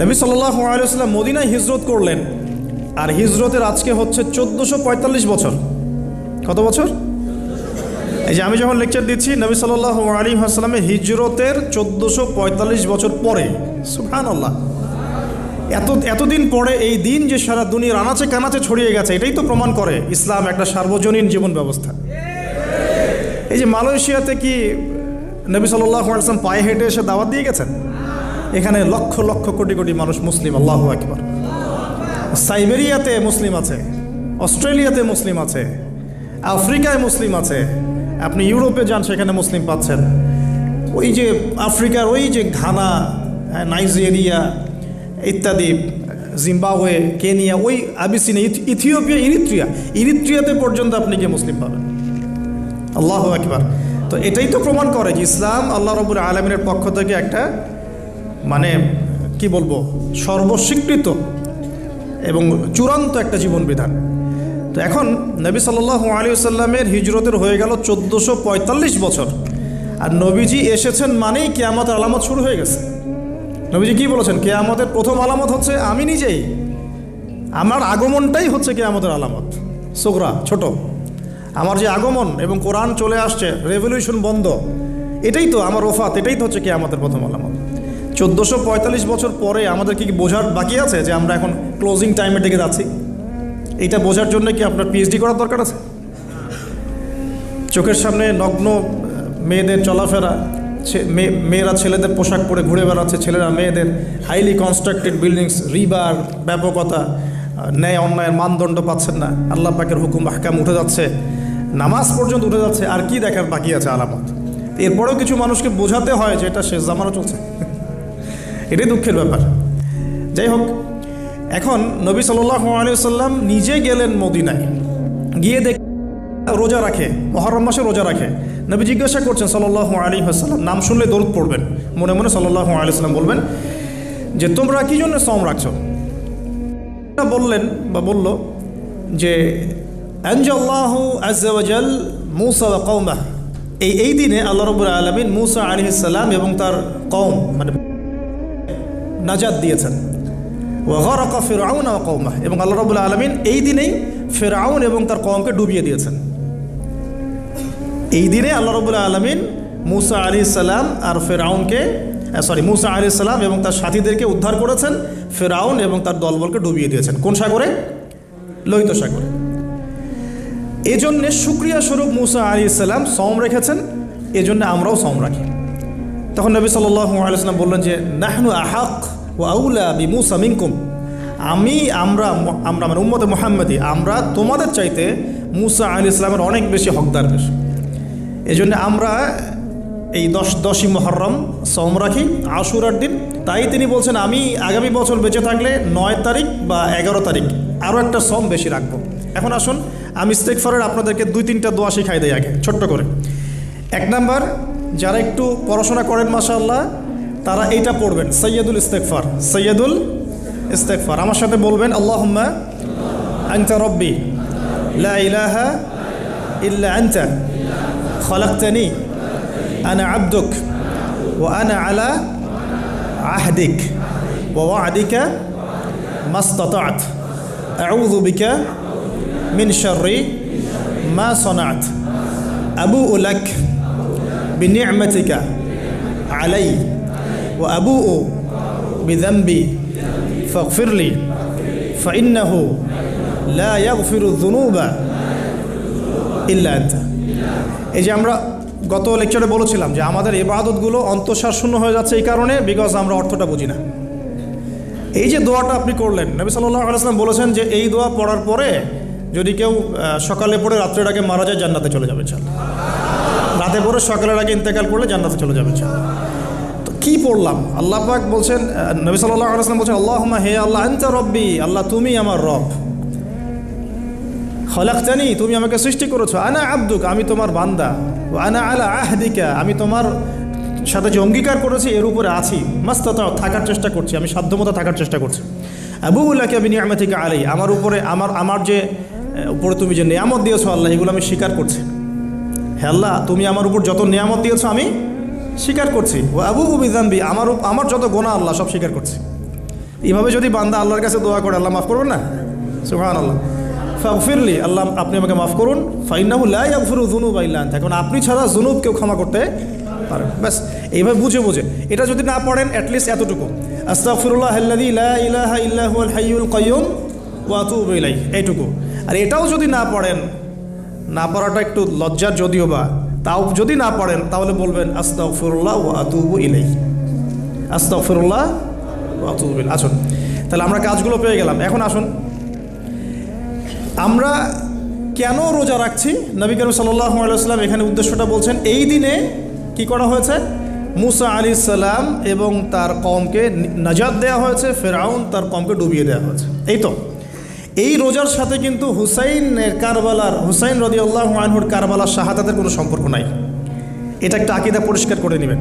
নবী সাল্লাল্লাহু আলাইহি ওয়াসাল্লাম মদিনায় হিজরত করলেন, আর হিজরতের আজকে হচ্ছে 1445 বছর। কত বছর? এই যে আমি যখন লেকচার দিচ্ছি, নবী সাল্লাল্লাহু আলাইহি ওয়াসাল্লামের হিজরতের 1445 বছর পরে। সুবহানাল্লাহ। এতদিন পরে এই দিন যে সারা দুনিয়ার আনাচে কানাচে ছড়িয়ে গেছে, এটাই তো প্রমাণ করে ইসলাম একটা সার্বজনীন জীবন ব্যবস্থা। এই যে মালয়েশিয়াতে কি নবী সাল্লাল্লাহু আলাইহি ওয়াসাল্লাম পায়ে হেঁটে এসে দাওয়াত দিয়ে গেছেন? এখানে লক্ষ লক্ষ কোটি কোটি মানুষ মুসলিম। আল্লাহু আকবার। সাইবেরিয়াতে মুসলিম আছে, অস্ট্রেলিয়াতে মুসলিম আছে, আফ্রিকায় মুসলিম আছে, আপনি ইউরোপে যান সেখানে মুসলিম পাচ্ছেন। ওই যে আফ্রিকার ওই যে ঘানা, নাইজেরিয়া ইত্যাদি, জিম্বাবুয়ে, কেনিয়া, ওই আবিসিনিয়া, ইথিওপিয়া, ইরিত্রিয়াতে পর্যন্ত আপনি গিয়ে মুসলিম পাবেন। আল্লাহু আকবার। তো এটাই তো প্রমাণ করে যে ইসলাম আল্লাহ রাব্বুল আলামিনের পক্ষ থেকে একটা মানে কি বলবো, সর্বস্বীকৃত এবং চূড়ান্ত একটা জীবন বিধান। তো এখন নবী সাল্লাল্লাহু আলাইহি ওয়াসাল্লামের হিজরতের হয়ে গেল 1445 বছর, আর নবীজি এসেছেন মানেই কিয়ামতের আলামত শুরু হয়ে গেছে। নবীজি কি বলেছেন? কিয়ামতের প্রথম আলামত হচ্ছে আমি নিজেই, আমার আগমনটাই হচ্ছে কিয়ামতের আলামত। সুগরা, ছোট, আমার যে আগমন এবং কোরআন চলে আসছে, রেভলিউশন বন্ধ, এটাই তো আমার ওফাত, এটাই তো হচ্ছে কিয়ামতের প্রথম আলামত। 1445 বছর পরে আমাদের কি বোঝার বাকি আছে যে আমরা এখন ক্লোজিং টাইমের দিকে যাচ্ছি? এইটা বোঝার জন্য কি আপনার পিএইচডি করার দরকার আছে? চোখের সামনে নগ্ন মেয়েদের চলাফেরা, মেয়েরা ছেলেদের পোশাক পরে ঘুরে বেড়াচ্ছে, ছেলেরা মেয়েদের, হাইলি কনস্ট্রাক্টেড বিল্ডিংস, রিবার, ব্যাপকতা, ন্যায় অন্যায়ের মানদণ্ড পাচ্ছেন না, আল্লাহ পাকের হুকুম আহকাম উঠে যাচ্ছে, নামাজ পর্যন্ত উঠে যাচ্ছে, আর কি দেখার বাকি আছে আলামত? এরপরেও কিছু মানুষকে বোঝাতে হয় যে এটা শেষ জামানা চলছে। এটাই দুঃখের ব্যাপার। যাই হোক, এখন নবী সাল্লাল্লাহু আলাইহি ওয়াসাল্লাম নিজে গেলেন মদিনায়, গিয়ে দেখ রোজা রাখে, মুহররম মাসে রোজা রাখে। নবী জিজ্ঞাসা করছেন সাল্লাল্লাহু আলাইহি ওয়াসাল্লাম, নাম শুনলে দরুদ পড়বেন, মনে মনে সাল্লাল্লাহু আলাইহি ওয়াসাল্লাম বলবেন যে তোমরা কি জন্য সওম রাখছো? বললেন বা বলল যে আনজাল্লাহু আযজা ওয়া জাল মূসা ওয়া কওমাহ, এই দিনে আল্লাহ রাব্বুল আলামিন মূসা আলাইহিস সালাম এবং তার কওম মানে নাজাত দিয়েছেন। ওয়া গরাকা ফিরআউন ওয়া কওমাহ, এবং আল্লাহ রাব্বুল আলামিন এই দিনেই ফিরআউন এবং তার কওমকে ডুবিয়ে দিয়েছেন। এই দিনে আল্লাহ রাব্বুল আলামিন মূসা আলাইহিস সালাম আর ফিরআউনকে মূসা আলাইহিস সালাম এবং তার সাথীদেরকে উদ্ধার করেছেন, ফিরআউন এবং তার দলবলকে ডুবিয়ে দিয়েছেন। কোন সাগরে? লোহিত সাগরে। এজন্যে শুকরিয়া স্বরূপ মূসা আলাইহিস সালাম সওম রেখেছেন, এজন্য আমরাও সওম রাখি। তখন নবী সাল্লাল্লাহু আলাইহি ওয়াসাল্লাম বললেন যে নাহনু আহাক ওয়া আউলা বিমূসা মিনকুম, আমরা মানে উম্মতে মুহাম্মাদি, আমরা তোমাদের চাইতে মূসা আলাইহিস সালামের অনেক বেশি হকদার বেশি। এজন্য আমরা এই 10ই মুহররম সওম রাখি, আশুরার দিন। তাই তিনি বলছেন আমি আগামী বছর বেঁচে থাকলে 9 তারিখ বা 11 তারিখ আরও একটা সওম বেশি রাখবো। এখন আসুন আমি ইস্তেগফারের আপনাদেরকে 2-3টা দোয়া শিখাই দেই আগে ছোট্ট করে। 1 নাম্বার, যারা একটু পড়াশোনা করেন মাশাআল্লাহ, তারা এইটা পড়বেন, সৈয়দুল ইস্তেগফার। আমার সাথে বলবেন আল্লাহুম্মা আনতা রব্বি লা ইলাহা ইল্লা আনতা খলাকতানি আনা আবদুক ওয়া আনা আলা আহদিক ওয়া ওয়া'দিকা মাসতাতা'ত আউযু বিকা মিন শাররি মা সানা'ত আবু'ু লাক বিনি'মাতিকা আলাই ওয়া আবু'ু বিযানবি ফাগফিরলি ফাইন্নাহু লা ইয়াগফিরু যুনুবা ইল্লা আনতা। এই যে আমরা গত লেকচারে বলেছিলাম যে আমাদের ইবাদতগুলো অন্তঃসার শূন্য হয়ে যাচ্ছে এই কারণে, বিকজ আমরা অর্থটা বুঝি না। এই যে দোয়াটা আপনি করলেন, নবী সাল্লাল্লাহু আলাইহি ওয়াসাল্লাম বলেছেন যে এই দোয়া পড়ার পরে যদি কেউ সকালে পড়ে রাত্রের আগে মারা যায়, জান্নাতে চলে যাবে ইনশাআল্লাহ। রাতে পড়ে সকালের আগে ইন্তেকাল করলে জান্নাতে চলে যাবে ইনশাআল্লাহ। তো কী পড়লাম? আল্লাহ পাক বলছেন, নবী সাল্লাল্লাহু আলাইহি ওয়াসাল্লাম বলছেন আল্লাহুম্মা, হে আল্লাহ, আনতা রব্বি, আল্লাহ তুমি আমার রব, খলাকতানি, তুমি আমাকে সৃষ্টি করেছো, আনা আবদুক, আমি তোমার বান্দা, আনা আলা আহদিকা, আমি তোমার সাথে যে অঙ্গীকার করেছি এর উপরে আছি, মাস্তাতা, থাকার চেষ্টা করছি, আমি সাধ্যমতো থাকার চেষ্টা করছি, আবু'ু লাকা বিনি'মাতিকা আলাই, আমার উপরে আমার যে উপরে তুমি যে নিয়ামত দিয়েছো আল্লাহ, এগুলো আমি স্বীকার করছি। হে আল্লাহ, তুমি আমার উপর যত নিয়ামত দিয়েছো আমি স্বীকার করছি। ওয়া আবু'ু বিযানবি, আমার যত গুনাহ আল্লাহ সব স্বীকার করছি। এইভাবে যদি বান্দা আল্লাহর কাছে দোয়া করে, আল্লাহ মাফ করবেন না? সুবহানাল্লাহ। ফাগফিরলি, আল্লাহ আপনি আমাকে মাফ করুন। ফাইন্নাহু লা ইয়াগফিরু যুনুবা ইল্লা আনতা, কারণ আপনি ছাড়া যুনুব কেউ ক্ষমা করতে পারেন। ব্যাস এইভাবে বুঝে বুঝে, এটা যদি না পড়েন অ্যাটলিস্ট এতটুকু, আস্তাগফিরুল্লাহাল্লাযী লা ইলাহা ইল্লা হুয়াল হাইয়ুল কাইয়্যুম ওয়া আতুবু ইলাইহি, এইটুকু। আর এটাও যদি না পড়েন, না পড়াটা একটু লজ্জার যদিও বা, তাও যদি না পড়েন তাহলে বলবেন আস্তাগফিরুল্লাহ ওয়া আতুবু ইলাইহি, আস্তাগফিরুল্লাহ ওয়া আতুবু ইলাইহি। আসুন তাহলে আমরা কাজগুলো পেয়ে গেলাম। এখন আসুন আমরা কেন রোজা রাখছি। নবী করিম সাল্লাল্লাহু আলাইহি ওয়াসাল্লাম এখানে উদ্দেশ্যটা বলছেন। এই দিনে কি করা হয়েছে? মুসা আলাইহিস সালাম এবং তার কওমকে নাজাত দেওয়া হয়েছে, ফেরাউন তার কওমকে ডুবিয়ে দেওয়া হয়েছে। এই তো এই রোজার সাথে কিন্তু হুসাইন রাদিয়াল্লাহু আনহুর কারবালার শাহাদাতের কোনো সম্পর্ক নাই। এটা একটা আকীদা পরিষ্কার করে নেবেন।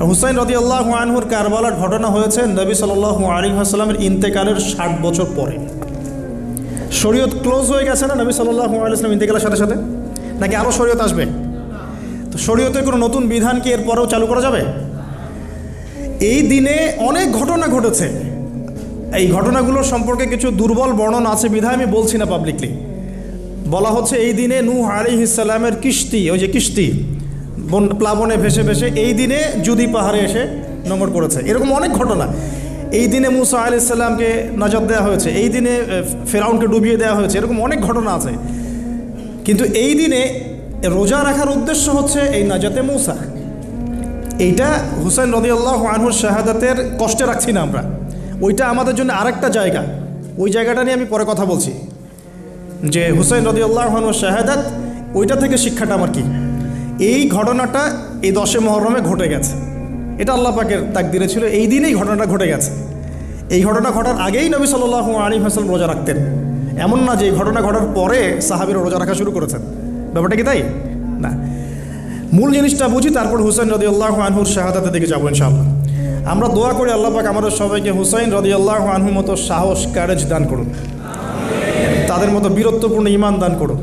হুসাইন রাদিয়াল্লাহু আনহুর কারবালার ঘটনা হয়েছে নবী সাল্লাল্লাহু আলাইহি ওয়াসাল্লামের ইন্তেকালের 60 বছর পরে। শরীয়ত ক্লোজ হয়ে গেছে না নবী সাল্লাল্লাহু আলাইহি ওয়াসাল্লাম ইন্তেকালের সাথে সাথে, নাকি আরও শরীয়ত আসবে? তো শরীয়তের কোনো নতুন বিধান কি এরপরেও চালু করা যাবে? এই দিনে অনেক ঘটনা ঘটেছে। এই ঘটনাগুলোর সম্পর্কে কিছু দুর্বল বর্ণনা আছে বিধায় আমি বলছি না পাবলিকলি। বলা হচ্ছে এই দিনে নূহ আলাইহিস সালামের কিস্তি, ওই যে কিস্তি প্লাবনে ভেসে ভেসে এই দিনে জুদি পাহাড়ে এসে নোঙর করেছে। এরকম অনেক ঘটনা। এই দিনে মুসা আলাইহিস সালামকে নাজাত দেওয়া হয়েছে, এই দিনে ফেরাউনকে ডুবিয়ে দেওয়া হয়েছে, এরকম অনেক ঘটনা আছে। কিন্তু এই দিনে রোজা রাখার উদ্দেশ্য হচ্ছে এই নাজাতে মুসা। এইটা হুসাইন রাদিয়াল্লাহু আনহুর শাহাদাতের কষ্টে রাখছি না আমরা, ওইটা আমাদের জন্য আরেকটা জায়গা। ওই জায়গাটা নিয়ে আমি পরে কথা বলছি, যে হুসাইন রাদিয়াল্লাহু আনহুর শাহাদাত, ওইটা থেকে শিক্ষাটা আমার কি। এই ঘটনাটা এই 10 মুহররমে ঘটে গেছে, এটা আল্লাহ পাকের তাকদিরে ছিল, এই দিনেই ঘটনাটা ঘটে গেছে। এই ঘটনা ঘটার আগেই নবী সাল্লাল্লাহু আলাইহি ওয়াসাল্লাম রোজা রাখতেন। এমন না যে এই ঘটনা ঘটার পরে সাহাবীরা রোজা রাখা শুরু করেছেন, ব্যাপারটা কি তাই না। মূল জিনিসটা বুঝি, তারপর হুসাইন রাদিয়াল্লাহু আনহুর শাহাদাতের দিকে যাবো ইনশাআল্লাহ। আমরা দোয়া করি আল্লাহ পাক আমাদের সবাইকে হুসাইন রাদিয়াল্লাহু আনহুর মতো সাহস, কারেজ দান করুন, তাদের মতো বীরত্বপূর্ণ ঈমান দান করুন,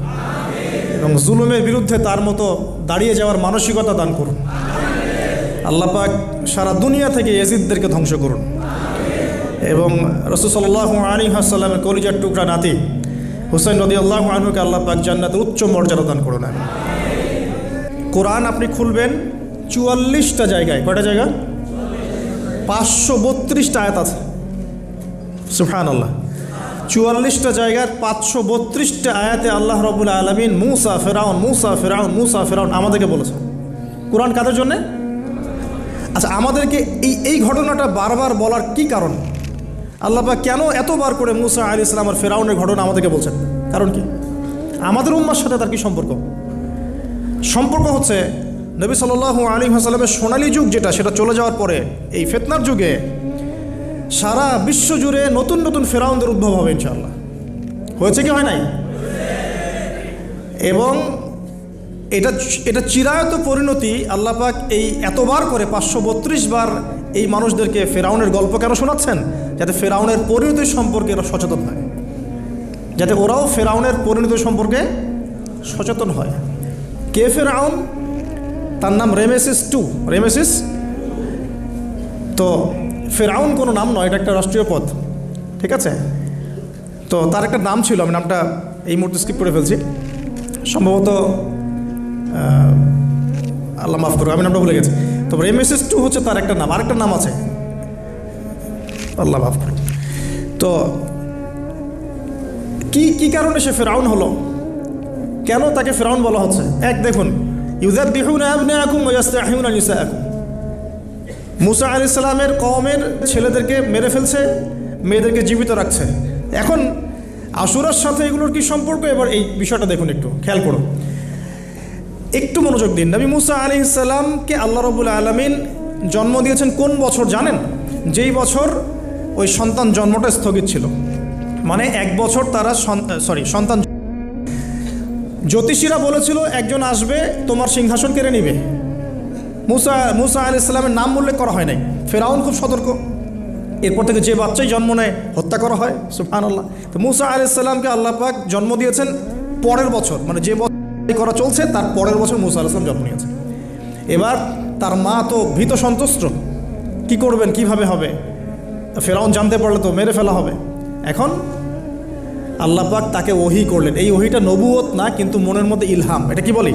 এবং জুলুমের বিরুদ্ধে তার মতো দাঁড়িয়ে যাওয়ার মানসিকতা দান করুন। আল্লাহ পাক সারা দুনিয়া থেকে ইয়াজিদদেরকে ধ্বংস করুন, এবং রাসূল সাল্লাল্লাহু আলাইহি ওয়াসাল্লামের কলিজার টুকরা নাতি হুসাইন রাদিয়াল্লাহু আনহুকে আল্লাহ পাক জান্নাতের উচ্চ মর্যাদা দান করুন। কোরআন আপনি খুলবেন 44টা জায়গায়, কয়টা জায়গা? 532টা আয়াত আছে। সুবহানাল্লাহ, 44টা জায়গার 532টা আয়াতে আল্লাহ রাব্বুল আলামিন মুসা ফেরাউন, মুসা ফেরাউন, মুসা ফেরাউন আমাদেরকে বলেছে। কোরআন কাদের জন্যে? আচ্ছা, আমাদেরকে এই ঘটনাটা বারবার বলার কি কারণ? আল্লাহ পাক কেন এতবার করে মুসা আলাইহিস সালাম আর ফেরাউনের ঘটনা আমাদেরকে বলছেন? কারণ কি? আমাদের উম্মার সাথে তার কি সম্পর্ক? সম্পর্ক হচ্ছে নবী সাল্লাল্লাহু আলাইহি ওয়াসাল্লামের সোনালী যুগ যেটা, সেটা চলে যাওয়ার পরে এই ফিতনার যুগে সারা বিশ্ব জুড়ে নতুন নতুন ফেরাউনদের উদ্ভব হবে ইনশাআল্লাহ। হয়েছে কি হয় নাই? এবং এটা চিরায়ত পরিণতি। আল্লাহ পাক এই এতবার করে 532 বার এই মানুষদেরকে ফেরাউনের গল্প কেন শোনাচ্ছেন? যাতে ফেরাউনের পরিণতি সম্পর্কে এরা সচেতন হয়, যাতে ওরাও ফেরাউনের পরিণতি সম্পর্কে সচেতন হয়। কে ফেরাউন? তার নাম রেমেসিস II। রেমেসিস, তো ফেরাউন কোনো নাম নয়, এটা একটা রাষ্ট্রীয় পদ, ঠিক আছে? তো তার একটা নাম ছিল, আমি নামটা এই মুহূর্তে স্কিপ করে ফেলছি, সম্ভবত আল্লাহ মাফ করুন, আমি নামটা ভুলে গেছি। তো রেমেসিস II হচ্ছে তার একটা নাম, আরেকটা নাম আছে, আল্লাহ মাফ করুন। তো কি কারণে সে ফেরাউন হলো? কেন তাকে ফেরাউন বলা হচ্ছে? এক দেখুন, ইউযাববিহুনা আবনাআকুম ওয়া ইস্তাহয়ুনা নিসাআকুম। মুসা আলাইহিস সালামের কওমের ছেলেদেরকে মেরে ফেলছে, মেয়েদেরকে জীবিত রাখছে। এখন আশুরার সাথে এগুলোর কি সম্পর্ক? এবার এই বিষয়টা দেখুন, একটু খেয়াল করুন, একটু মনোযোগ দিন। নবী মুসা আলাইহিস সালামকে আল্লাহ রাব্বুল আলামিন জন্ম দিয়েছেন কোন বছর জানেন? যেই বছর ওই সন্তান জন্মটা স্থগিত ছিল, মানে 1 বছর তারা সন্তান, জ্যোতিষীরা বলেছিল একজন আসবে তোমার সিংহাসন কেড়ে নিবে। মুসা আলাইহিস সালামের নাম উল্লেখ করা হয় নাই। ফেরাউন খুব সতর্ক, এরপর থেকে যে বাচ্চাই জন্ম নেয় হত্যা করা হয়। সুবহানাল্লাহ। তো মুসা আলাইহিস সালামকে আল্লাহ পাক জন্ম দিয়েছেন পরের বছর, মানে যে বছর করা চলছে তার পরের বছর মুসা আলাইহিস সালাম জন্ম নিয়েছেন। এবার তার মা তো ভীত সন্ত্রস্ত, কি করবেন, কিভাবে হবে। ফেরাউন জানতে পারলে তো মেরে ফেলা হবে। এখন আল্লাহ পাক তাকে ওহী করলেন। এই ওহীটা নবুয়ত না, কিন্তু মনের মধ্যে ইলহাম। এটা কি বলি?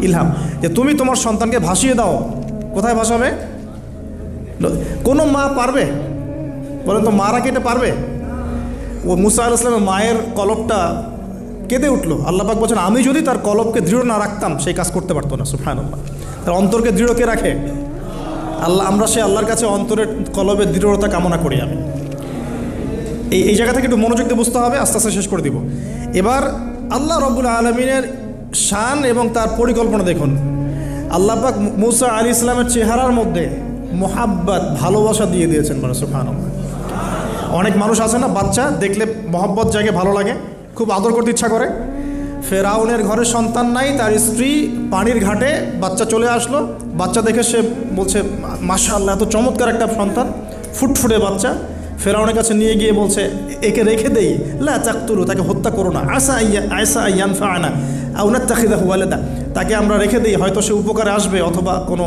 ইলহাম। যে তুমি তোমার সন্তানকে ভাসিয়ে দাও। কোথায় ভাসাবে? কোনো মা পারবে? বলেন তো, মারা কেটে পারবে? ও মুসা আলাইহিস সালামের মায়ের কলবটা কেঁদে উঠলো। আল্লাহ পাক বলছেন, আমি যদি তার কলবকে দৃঢ় না রাখতাম সেই কাজ করতে পারতো না। সুবহানাল্লাহ। তার অন্তরকে দৃঢ় কে রাখে? আল্লাহ। আমরা সে আল্লাহর কাছে অন্তরের কলবের দৃঢ়তা কামনা করি। আমি এই জায়গা থেকে একটু মনোযোগ দিয়ে বুঝতে হবে, আস্তে আস্তে শেষ করে দিব। এবার আল্লাহ রাব্বুল আলামিনের শান এবং তার পরিকল্পনা দেখুন। আল্লাহ পাক মুসা আলাইহিস সালামের চেহারার মধ্যে মোহাব্বত, ভালোবাসা দিয়ে দিয়েছেন। মানে সুবহানাল্লাহ। অনেক মানুষ আছে না, বাচ্চা দেখলে মহব্বত জায়গে ভালো লাগে, খুব আদর করতে ইচ্ছা করে। ফেরাউনের ঘরে সন্তান নাই, তার স্ত্রী পানির ঘাটে, বাচ্চা চলে আসলো। বাচ্চা দেখে সে বলছে, মাশাআল্লাহ, এত চমৎকার একটা সন্তান, ফুটফুটে বাচ্চা। ফেরাউনের কাছে নিয়ে গিয়ে বলছে, একে রেখে দেই, লা তাকতুলু, তাকে হত্যা করো না, আসা ইয়ানফাআনা আও নাত্তাখিযাহু ওয়ালাদা, তাকে আমরা রেখে দিই, হয়তো সে উপকারে আসবে, অথবা কোনো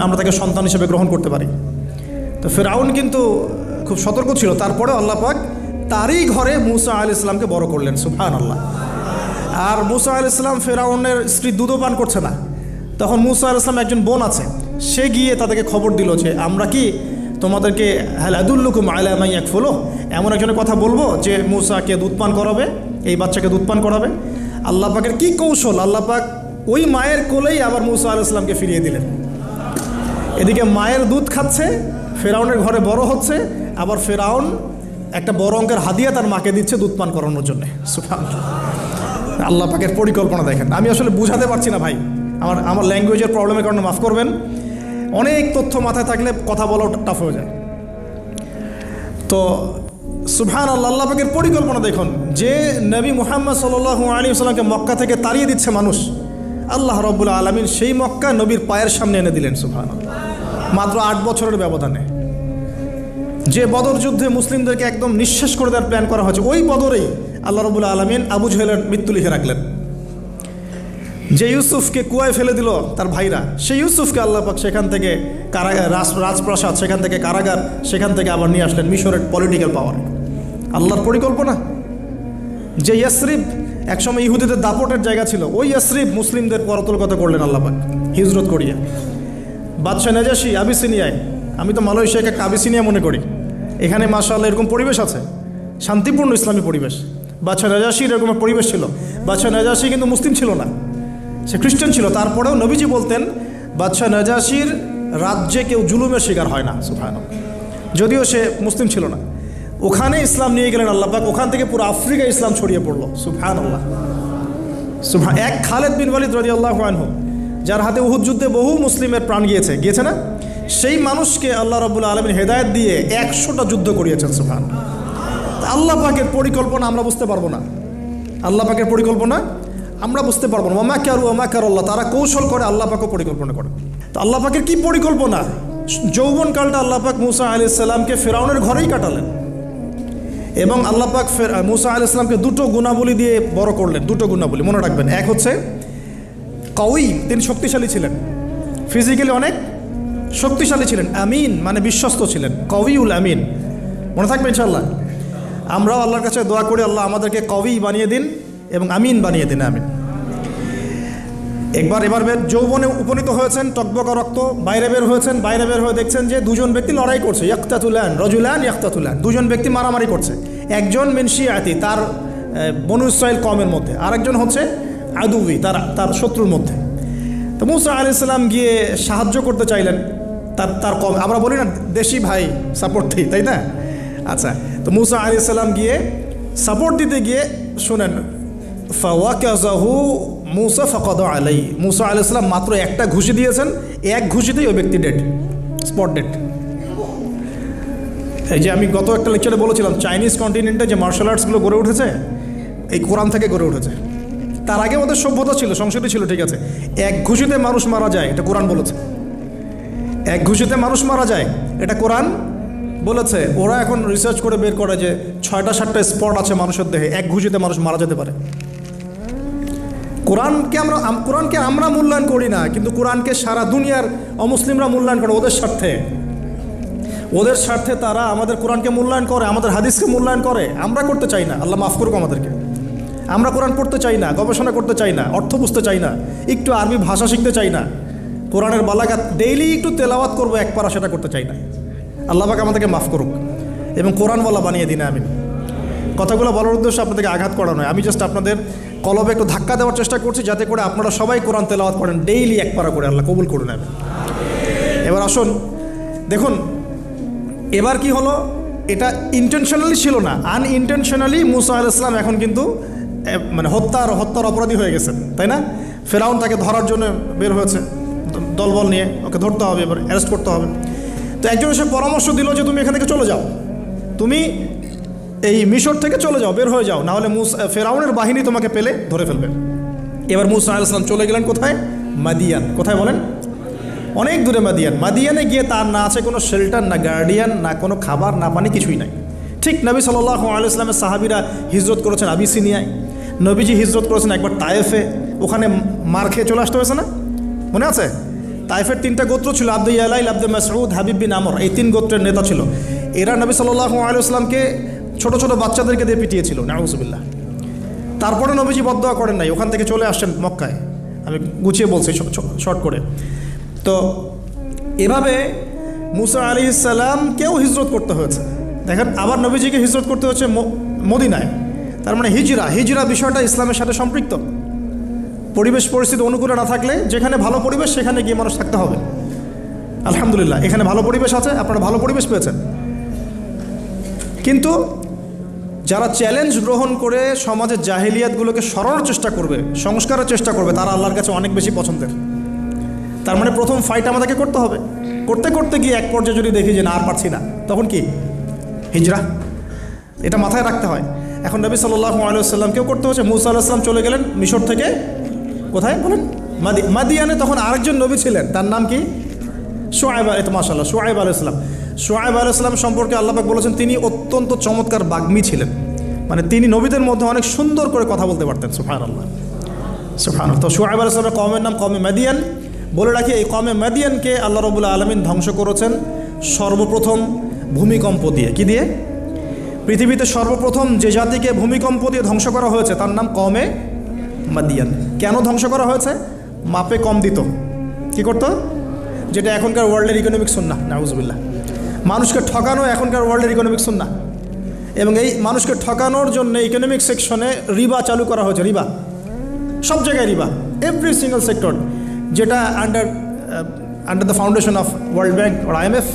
আমরা তাকে সন্তান হিসেবে গ্রহণ করতে পারি। তো ফেরাউন কিন্তু খুব সতর্ক ছিল। তারপরেও আল্লাহ পাক তারই ঘরে মুসা আলাইহিস সালামকে বড় করলেন। সুবহানাল্লাহ। আর মুসা আলাইহিস সালাম ফেরাউনের স্ত্রী দুধও পান করছে না। তখন মুসা আলাইহিস সালাম একজন বোন আছে, সে গিয়ে তাদেরকে খবর দিল যে, আমরা কি তোমাদেরকে হাল আদুল্লুকুম আলা মান ইয়াকফুলু, এমন একজনের কথা বলবো যে মুসাকে দুধ পান করাবে, এই বাচ্চাকে দুধ পান করাবে। আল্লাহ পাকের কি কৌশল! আল্লাহ পাক ওই মায়ের কোলেই আবার মুসা আলাইহিস সালামকে ফিরিয়ে দিলেন। এদিকে মায়ের দুধ খাচ্ছে, ফেরাউনের ঘরে বড় হচ্ছে, আবার ফেরাউন একটা বড় অঙ্কের হাদিয়া তার মাকে দিচ্ছে দুধ পান করানোর জন্য। সুবহানাল্লাহ। আল্লাহ পাকের পরিকল্পনা দেখেন। আমি আসলে বুঝাতে পারছি না ভাই, আমার ল্যাঙ্গুয়েজের প্রবলেমের কারণে মাফ করবেন। অনেক তথ্য মাথায় থাকলে কথা বলাও টাফ হয়ে যায়। তো সুবহানাল্লাহ, আল্লাহ পাকের পরিকল্পনা দেখুন। যে নবী মুহাম্মদ সাল্লাল্লাহু আলাইহি ওয়াসাল্লামকে মক্কা থেকে তাড়িয়ে দিচ্ছে মানুষ, আল্লাহ রাব্বুল আলামিন সেই মক্কা নবীর পায়ের সামনে এনে দিলেন। সুবহানাল্লাহ। মাত্র 8 বছরের ব্যবধানে। যে বদর যুদ্ধে মুসলিমদেরকে একদম নিঃশেষ করে দেওয়ার প্ল্যান করা হয়েছে, ওই বদরেই আল্লাহ রাব্বুল আলামিন আবু জেহেলের মৃত্যু লিখে রাখলেন। যে ইউসুফকে কুয়ায় ফেলে দিল তার ভাইরা, সেই ইউসুফকে আল্লাহ পাক সেখান থেকে রাজপ্রাসাদ, সেখান থেকে কারাগার, সেখান থেকে আবার নিয়ে আসলেন মিশরের পলিটিক্যাল পাওয়ার। আল্লাহর পরিকল্পনা। যে ইয়াসরিব একসময় ইহুদিদের দাপটের জায়গা ছিল, ওই ইয়াসরিব মুসলিমদের পরতলগত করলেন আল্লাহ পাক হিজরত করিয়ে। বাদশাহ নাজাশি আবিসিনিয়ায়, আমি তো মালয়েশিয়াকে একটা আবিসিনিয়া মনে করি, এখানে মাশাআল্লাহ এরকম পরিবেশ আছে, শান্তিপূর্ণ ইসলামী পরিবেশ। বাদশাহ নাজাশির এরকম পরিবেশ ছিল। বাদশাহ নাজাশি কিন্তু মুসলিম ছিল না, সে খ্রিস্টান ছিল। তারপরেও নবীজি বলতেন, বাদশাহ নাজাশির রাজ্যে কেউ জুলুমের শিকার হয় না। সুবহানাল্লাহ। যদিও সে মুসলিম ছিল না, ওখানে ইসলাম নিয়ে গেলেন আল্লাহ পাক। ওখান থেকে পুরো আফ্রিকায় ইসলাম ছড়িয়ে পড়লো। সুবহানাল্লাহ। এক খালেদ বিন ওয়ালিদ রাদিয়াল্লাহু আনহু, যার হাতে উহুদ যুদ্ধে বহু মুসলিমের প্রাণ গিয়েছে না, সেই মানুষকে আল্লাহ রাব্বুল আলামিন হেদায়েত দিয়ে 100টা যুদ্ধ করিয়েছেন। সুবহানাল্লাহ। আল্লাহ পাকের পরিকল্পনা আমরা বুঝতে পারবো না। আল্লাহ পাকের পরিকল্পনা আমরা বুঝতে পারবো না। ওমা কারু ওমা কারুল্লাহ, তারা কৌশল করে, আল্লাহ পাকও পরিকল্পনা করে। তো আল্লাহ পাকের কি পরিকল্পনা! যৌবনকালটা আল্লাহ পাক মুসা আলাইহিস সালামকে ফেরাউনের ঘরেই কাটালেন, এবং আল্লাহ পাক মুসা আলাইহিস সালামকে 2টো গুণাবলী দিয়ে বড় করলেন। 2টো গুণাবলী মনে রাখবেন। এক হচ্ছে কওয়ী, তিনি শক্তিশালী ছিলেন, ফিজিক্যালি অনেক শক্তিশালী ছিলেন। আমিন মানে বিশ্বস্ত ছিলেন, কওয়ীউল আমিন। মনে থাকবে ইনশাআল্লাহ। আমরাও আল্লাহর কাছে দোয়া করি, আল্লাহ আমাদেরকে কওয়ী বানিয়ে দিন এবং আমিন বানিয়ে দিন। আমিন। এবার যৌবনে উপনীত হয়েছেন, টকবকা রক্ত, বাইরে বের হয়েছেন। বাইরে বের হয়ে দেখছেন যে 2জন ব্যক্তি লড়াই করছে, ইয়াক্তাতুলান রজুলান ইয়াক্তাতুলান, 2জন ব্যক্তি মারামারি করছে। একজন মিন শিয়াতি, তার বনু ইসরাইল কওমের মধ্যে, আরেকজন হচ্ছে আদুবি, তার শত্রুর মধ্যে। তো মুসা আলাইহিস সালাম গিয়ে সাহায্য করতে চাইলেন তার কম। আমরা বলি না দেশি ভাই সাপোর্ট দিই, তাই না? আচ্ছা, তো মুসা আলাইহিস সালাম গিয়ে সাপোর্ট দিতে গিয়ে শুনেন, ফাওয়াকাযাহু মুসা ফাকাদা আলাইহি, মুসা আলাইহিস সালাম মাত্র একটা ঘুষি দিয়েছেন, এক ঘুষিতেই ওই ব্যক্তি ডেড, স্পট ডেড। এই যে আমি গত একটা লেকচারে বলেছিলাম, চাইনিজ কন্টিনেন্টে যে মার্শাল আর্টসগুলো গড়ে উঠেছে, এই কোরআন থেকে গড়ে উঠেছে। তার আগে ওদের সভ্যতা ছিল, সংস্কৃতি ছিল, ঠিক আছে। এক ঘুষিতে মানুষ মারা যায়, এটা কোরআন বলেছে। এক ঘুষিতে মানুষ মারা যায়, এটা কোরআন বলেছে। ওরা এখন রিসার্চ করে বের করে যে 6টা-7টা স্পট আছে মানুষের দেহে, এক ঘুষিতে মানুষ মারা যেতে পারে। কোরআনকে আমরা মূল্যায়ন করি না, কিন্তু কোরআনকে সারা দুনিয়ার অমুসলিমরা মূল্যায়ন করে ওদের স্বার্থে। ওদের স্বার্থে তারা আমাদের কোরআনকে মূল্যায়ন করে, আমাদের হাদিসকে মূল্যায়ন করে। আমরা করতে চাই না, আল্লাহ মাফ করুক আমাদেরকে। আমরা কোরআন পড়তে চাই না, গবেষণা করতে চাই না, অর্থ বুঝতে চাই না, একটু আরবি ভাষা শিখতে চাই না, কোরআনের বালাগাত ডেইলি একটু তেলাওয়াত করবো এক পারা, সেটা করতে চাই না। আল্লাহ পাক আমাদেরকে মাফ করুক এবং কোরআনওয়ালা বানিয়ে দিন, আমিন। কথাগুলো বলার উদ্দেশ্য আপনাদেরকে আঘাত করা নয়, আমি জাস্ট আপনাদের কলবে একটু ধাক্কা দেওয়ার চেষ্টা করছি, যাতে করে আপনারা সবাই কোরআন তেলাওয়াত করেন ডেইলি এক পারা করে। আল্লাহ কবুল করে নেবেন। এবার আসুন, দেখুন এবার কি হলো, এটা ইন্টেনশনালি ছিল না, আনইনটেনশনালি মুসা আলাইহিস সালাম এখন কিন্তু মানে হত্যার অপরাধী হয়ে গেছেন, তাই না? ফেরাউন তাকে ধরার জন্য বের হয়েছে দলবল নিয়ে, ওকে ধরতে হবে, এবার অ্যারেস্ট করতে হবে। তো একজন এসে পরামর্শ দিল যে তুমি এখান থেকে চলে যাও, তুমি এই মিশর থেকে চলে যাও, বের হয়ে যাও, নাহলে ফেরাউনের বাহিনী তোমাকে পেলে ধরে ফেলবে। এবার মুসা আলাইহিস সালাম চলে গেলেন কোথায়? মাদিয়ান। কোথায় বলেন? অনেক দূরে মাদিয়ান। মাদিয়ানে গিয়ে তার না আছে কোনো শেল্টার, না গার্ডিয়ান, না কোনো খাবার, না পানি, কিছুই নাই। ঠিক নবী সাল্লাল্লাহু আলাইহি ওয়াসাল্লামের সাহাবীরা হিজরত করেছেন আবিসিনিয়ায়, নবীজি হিজরত করেছেন একবার তায়েফে, ওখানে মার খেয়ে চলে আসতে হয়েছে না, মনে আছে? তায়েফের 3টা গোত্র ছিল, আব্দু ইয়ালাইল, আব্দু মাসউদ, হাবিব বিন আমর, এই 3 গোত্রের নেতা ছিল। এরা নবী সাল্লাল্লাহু আলাইহি ওয়াসাল্লামকে ছোট ছোট বাচ্চাদেরকে দিয়ে পিটিয়েছিল, নাউযুবিল্লাহ। তারপরে নবীজি বদদোয়া করেন নাই, ওখান থেকে চলে আসছেন মক্কায়। আমি গুছিয়ে বলছি শর্ট করে। তো এভাবে মুসা আলাইহিস সালামকেও হিজরত করতে হয়েছে। দেখেন, আবার নবীজিকে হিজরত করতে হচ্ছে মদিনায়। তার মানে হিজরা বিষয়টা ইসলামের সাথে সম্পৃক্ত। পরিবেশ পরিস্থিতি অনুকূলে না থাকলে, যেখানে ভালো পরিবেশ সেখানে গিয়ে মানুষ থাকতে হবে। আলহামদুলিল্লাহ, এখানে ভালো পরিবেশ আছে, আপনারা ভালো পরিবেশ পেয়েছেন। কিন্তু যারা চ্যালেঞ্জ গ্রহণ করে সমাজের জাহিলিয়াতগুলোকে সরানোর চেষ্টা করবে, সংস্কারের চেষ্টা করবে, তারা আল্লাহর কাছে অনেক বেশি পছন্দের। তার মানে প্রথম ফাইট আমাদেরকে করতে হবে। করতে করতে গিয়ে এক পর্যায়ে যদি দেখি যে না আর পারছি না, তখন কি? হিজরা। এটা মাথায় রাখতে হয়। এখন নবী সাল্লাল্লাহু আলাইহি ওয়াসাল্লামকেও করতে হচ্ছে। মুসা আলাইহিস সালাম চলে গেলেন মিশর থেকে কোথায় বলেন? মাদিয়ানে। তখন আরেকজন নবী ছিলেন, তার নাম কি? শুআয়ব। এই তো মাশাআল্লাহ, শুআয়ব আলাইহিস সালাম। শুআয়ব আলাইহিস সালাম সম্পর্কে আল্লাহ পাক বলেছেন তিনি অত্যন্ত চমৎকার বাগ্মী ছিলেন। মানে তিনি নবীদের মধ্যে অনেক সুন্দর করে কথা বলতে পারতেন। সুবহানাল্লাহ, সুবহানাল্লাহ। তো শুআয়ব আলাইহিস সালামের কওমের নাম কওমে মাদিয়ান। বলে রাখি, এই কওমে মাদিয়ানকে আল্লাহ রাব্বুল আলামিন ধ্বংস করেছেন সর্বপ্রথম ভূমিকম্প দিয়ে। কি দিয়ে? পৃথিবীতে সর্বপ্রথম যে জাতিকে ভূমিকম্প দিয়ে ধ্বংস করা হয়েছে তার নাম কওমে মাদিয়ান। কেন ধ্বংস করা হয়েছে? মাপে কম দিত। কি করতো? যেটা এখনকার ওয়ার্ল্ডের ইকোনমিক সুন্নাহ, নাউযুবিল্লাহ। মানুষকে ঠকানো এখনকার ওয়ার্ল্ডের ইকোনমিক সুন্নাহ। এবং এই মানুষকে ঠকানোর জন্য ইকোনমিক সেকশনে রিবা চালু করা হয়েছে। রিবা, সব জায়গায় রিবা, এভরি সিঙ্গল সেক্টর, যেটা under the foundation of World Bank আর IMF।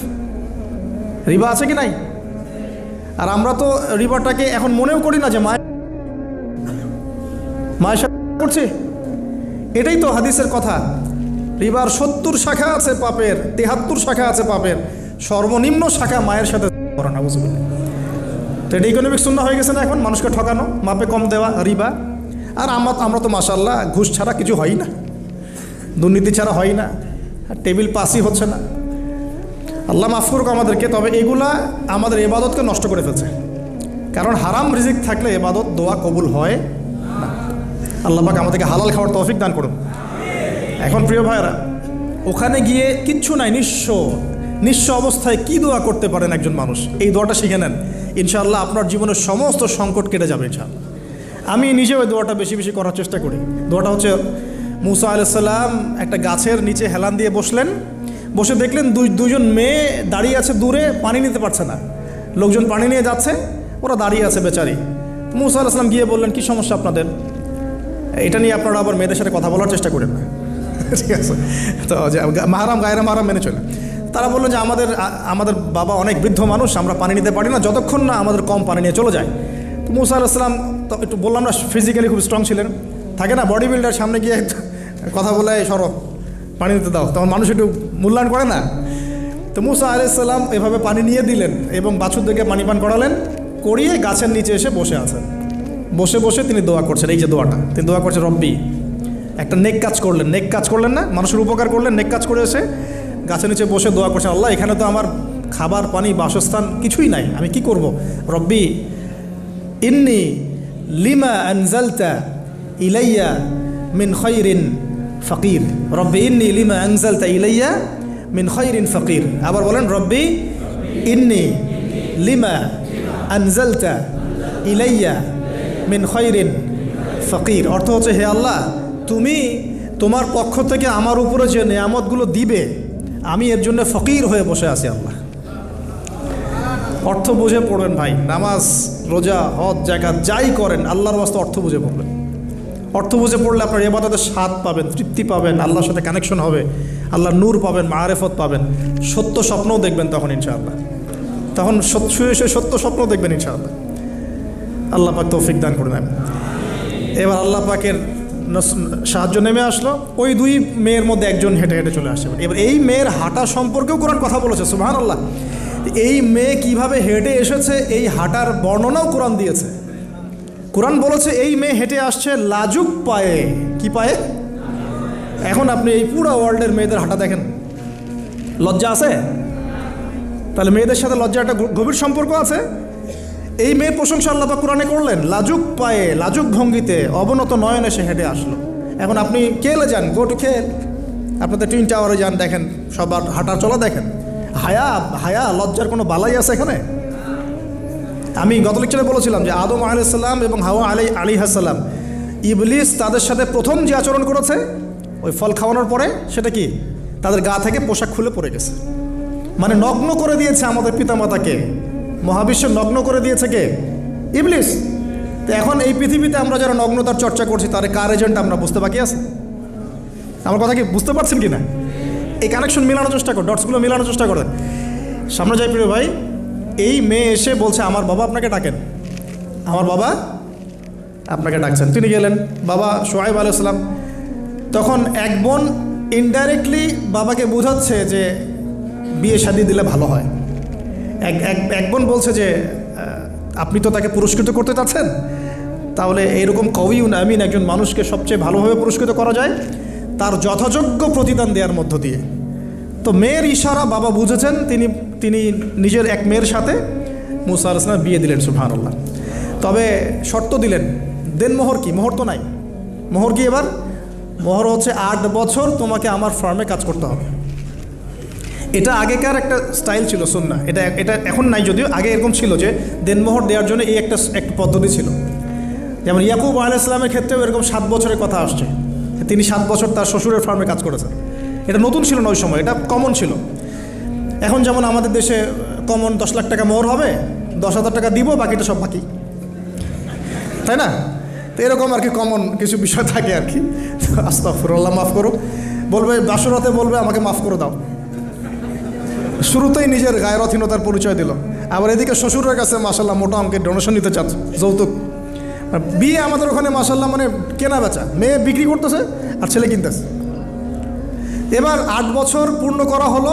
রিবা আছে কি নাই? আর আমরা তো রিবাটাকে এখন মনেও করি না যে মায়ের সাথে করছে। এটাই তো হাদিসের কথা। রিবার 70 শাখা আছে পাপের, 73 শাখা আছে পাপের, সর্বনিম্ন শাখা মায়ের সাথে করা। নাউযুবিল্লাহ। তো এটা ইকোনমিক সুন্নাহ হয়ে গেছে না এখন, মানুষকে ঠকানো, মাপে কম দেওয়া, রিবা। আর আমরা তো মাশাআল্লাহ ঘুষ ছাড়া কিছু হয় না, দুর্নীতি ছাড়া হয় না, টেবিল পাসই হচ্ছে না। আল্লাহ মাফ করুক আমাদেরকে। তবে এগুলা আমাদের ইবাদতকে নষ্ট করে ফেলছে। কারণ হারাম রিজিক থাকলে ইবাদত, দোয়া কবুল হয় না। আল্লাহ পাক আমাদেরকে হালাল খাওয়ার তৌফিক দান করুন। এখন প্রিয় ভাইরা, ওখানে গিয়ে কিচ্ছু নাই, নিঃস্ব অবস্থায় কি দোয়া করতে পারেন একজন মানুষ? এই দোয়াটা শিখে নেন, ইনশাআল্লাহ আপনার জীবনের সমস্ত সংকট কেটে যাবে ইনশাআল্লাহ। আমি নিজেও ওই দোয়াটা বেশি বেশি করার চেষ্টা করি। দোয়াটা হচ্ছে, মুসা আলাইহিস সালাম একটা গাছের নিচে হেলান দিয়ে বসলেন, বসে দেখলেন দুজন মেয়ে দাঁড়িয়ে আছে দূরে, পানি নিতে পারছে না। লোকজন পানি নিয়ে যাচ্ছে, ওরা দাঁড়িয়ে আছে বেচারি। মুসা আলাইহিস সালাম গিয়ে বললেন, কি সমস্যা আপনাদের? এটা নিয়ে আপনারা আবার মেয়েদের সাথে কথা বলার চেষ্টা করেন না, ঠিক আছে? তো মাহারাম গায়রা মাহারাম মেনে চলে। তারা বললেন যে আমাদের বাবা অনেক বৃদ্ধ মানুষ, আমরা পানি নিতে পারি না যতক্ষণ না আমাদের কম পানি নিয়ে চলে যায়। তো মুসা আলাইহিস সালাম তো একটু বললাম না, ফিজিক্যালি খুব স্ট্রং ছিলেন, থাকে না বডি বিল্ডার, সামনে গিয়ে কথা বলে সরো পানি দিতে দাও, তখন মানুষ একটু মূল্যায়ন করে না। তো মুসা আলাইহিস সালাম এভাবে পানি নিয়ে দিলেন এবং বাছুরদেরকে পানি পান করালেন, করিয়ে গাছের নিচে এসে বসে আছেন। বসে বসে তিনি দোয়া করছেন। এই যে দোয়াটা তিনি দোয়া করছেন, রব্বি, একটা নেক কাজ করলেন না, মানুষের উপকার করলেন, নেক কাজ করে এসে গাছের নিচে বসে দোয়া করছেন, আল্লাহ এখানে তো আমার খাবার, পানি, বাসস্থান কিছুই নাই, আমি কি করব? রব্বি ইন্নি লিমা আনজালতা ইলাইয়া মিন খায়রিন ফকির। রব্বি ইন্নি লিমা আনজালতা ইলাইয়া মিন খায়রিন ফকির। আবার বলেন, রব্বি ইন্নি লিমা আনজালতা ইলাইয়া মিন খায়রিন ফাকির। অর্থ হচ্ছে, হে আল্লাহ, তুমি তোমার পক্ষ থেকে আমার উপরে যে নেয়ামতগুলো দিবে, আমি এর জন্য ফকির হয়ে বসে আছি আল্লাহ। অর্থ বুঝে পড়বেন ভাই, নামাজ রোজা হজ জাকাত যাই করেন আল্লাহর ওয়াস্তে অর্থ বুঝে পড়বেন। অর্থ বুঝে পড়লে আপনার ইবাদতের স্বাদ পাবেন, তৃপ্তি পাবেন, আল্লাহর সাথে কানেকশন হবে, আল্লাহর নূর পাবেন, মাআরিফত পাবেন, সত্য স্বপ্নও দেখবেন তখন ইনশাআল্লাহ। তখন শুয়ে শুয়ে সত্য স্বপ্ন দেখবেন ইনশাআল্লাহ। আল্লাহ পাক তৌফিক দান করে নেন। এবার আল্লাহ পাকের সাহায্য নেমে আসলো, ওই দুই মেয়ের মধ্যে একজন হেঁটে হেঁটে চলে আসছে। এবার এই মেয়ের হাঁটা সম্পর্কেও কোরআন কথা বলেছে, সুবহানাল্লাহ। এই মেয়ে কিভাবে হেঁটে এসেছে এই হাঁটার বর্ণনাও কোরআন দিয়েছে। কোরআন বলেছে এই মেয়ে হেঁটে আসছে লাজুক পায়ে। কি পায়ে? এখন আপনি এই পুরো ওয়ার্ল্ডের মেয়েদের হাঁটা দেখেন, লজ্জা আছে? তাহলে মেয়েদের সাথে লজ্জা একটা গভীর সম্পর্ক আছে। এই মেয়ের প্রশংসা আল্লাহ পাক কোরআনে করলেন, লাজুক পায়ে লাজুক ভঙ্গিতে অবনত নয়নে সে হেঁটে আসলো। এখন আপনি কেলে যান, গো টু খেল, আপনাদের টুইন টাওয়ারে যান, দেখেন সবার হাঁটা চলা দেখেন। হায়া লজ্জার কোনো বালাই আছে এখানে? আমি গত লেকচারে বলেছিলাম যে আদম আলাইহিস সালাম এবং হাওয়া আলাইহিস সালাম, ইবলিস তাদের সাথে প্রথম যে আচরণ করেছে ওই ফল খাওয়ানোর পরে, সেটা কি? তাদের গা থেকে পোশাক খুলে পড়ে গেছে। মানে নগ্ন করে দিয়েছে আমাদের পিতামাতাকে, মহাবিশ্ব নগ্ন করে দিয়েছে কে? ইবলিস। তো এখন এই পৃথিবীতে আমরা যারা নগ্নতার চর্চা করছি তার কার এজেন্ট আমরা বুঝতে বাকি আছে? আমার কথা কি বুঝতে পারছেন কি না? এই কানেকশন মেলানোর চেষ্টা কর, ডটসগুলো মেলানোর চেষ্টা করেন। সামনে যাই প্রিয় ভাই, এই মেয়ে এসে বলছে আমার বাবা আপনাকে ডাকেন, আমার বাবা আপনাকে ডাকছেন। তিনি গেলেন, বাবা শুআয়ব আলাইহিস সালাম। তখন এক বোন ইনডাইরেক্টলি বাবাকে বোঝাচ্ছে যে বিয়ে শাদী দিলে ভালো হয়। এক বোন বলছে যে আপনি তো তাকে পুরস্কৃত করতে চাচ্ছেন, তাহলে এইরকম কওয়িউন আমিন একজন মানুষকে সবচেয়ে ভালোভাবে পুরস্কৃত করা যায় তার যথাযোগ্য প্রতিদান দেওয়ার মধ্য দিয়ে। তো মেয়ের ইশারা বাবা বুঝেছেন, তিনি নিজের এক মেয়ের সাথে মুসা আলাইহিস সালাম বিয়ে দিলেন, সুবহানাল্লাহ। তবে শর্ত দিলেন, দেন মোহর কি? মোহর তো নাই। মোহর কি এবার? মোহর হচ্ছে 8 বছর তোমাকে আমার ফার্মে কাজ করতে হবে। এটা আগেকার একটা স্টাইল ছিল, সুন্নাহ। এটা এখন নাই, যদিও আগে এরকম ছিল যে দেনমোহর দেওয়ার জন্য এই একটা পদ্ধতি ছিল। যেমন ইয়াকুব আলাইহিস সালামের ক্ষেত্রেও এরকম 7 বছরের কথা আসছে, তিনি 7 বছর তার শ্বশুরের ফার্মে কাজ করেছেন। এটা নতুন ছিল না ওই সময়, এটা কমন ছিল। এখন যেমন আমাদের দেশে কমন 10 লাখ টাকা মোহর হবে, 10,000 টাকা দিব, বাকিটা সব বাকি, তাই না? তো এরকম আর কি কমন কিছু বিষয় থাকে আর কি। আস্তাগফিরুল্লাহ, মাফ করো। বলবে বাসরাতে, বলবে আমাকে মাফ করে দাও। শুরুতেই নিজের গায়রথহীনতার পরিচয় দিল। আবার এদিকে শ্বশুরের কাছে মাশাল্লাহ মোটা অঙ্কের ডোনেশন নিতে চাচ্ছে, যৌতুক। বিয়ে আমাদের ওখানে মাশাল্লাহ মানে কেনা বেচা, মেয়ে বিক্রি করতেছে আর ছেলে কিনতেছে। এবার 8 বছর পূর্ণ করা হলো,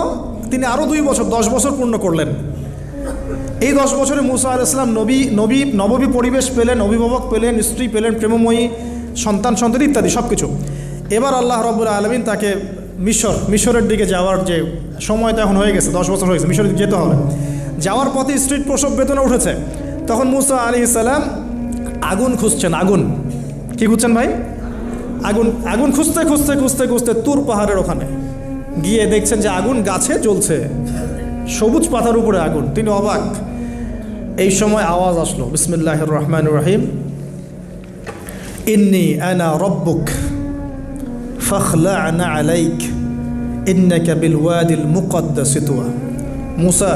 তিনি আরও 2 বছর 10 বছর পূর্ণ করলেন। এই 10 বছরে মুসা আলাইহিস সালাম নববী পরিবেশ পেলেন, অভিভাবক পেলেন, স্ত্রী পেলেন, প্রেমময়ী সন্তান ইত্যাদি সব কিছু। এবার আল্লাহ রাব্বুল আলামিন তাকে মিশরের দিকে যাওয়ার যে সময়টা এখন হয়ে গেছে, 10 বছর হয়েছে, মিশরের দিকে যেতে হবে। যাওয়ার পথে স্ত্রীর প্রসব বেদনা উঠেছে। তখন মুসা আলাইহিস সালাম আগুন খুঁজছেন। আগুন কি খুঁজছেন ভাই? আগুন খুঁজতে তুর পাহাড়ের ওখানে গিয়ে দেখছেন যে আগুন গাছে জ্বলছে, সবুজ পাতার উপরে আগুন। তিনি অবাক। এই সময় আওয়াজ আসলো, বিসমিল্লাহির রহমানির রহিম, ইন্নী আনা রব্বুক ফাখলা'না আলাইক ইন্নাকা বিল ওয়াদিল মুকদ্দাস তুয়া। মুসা,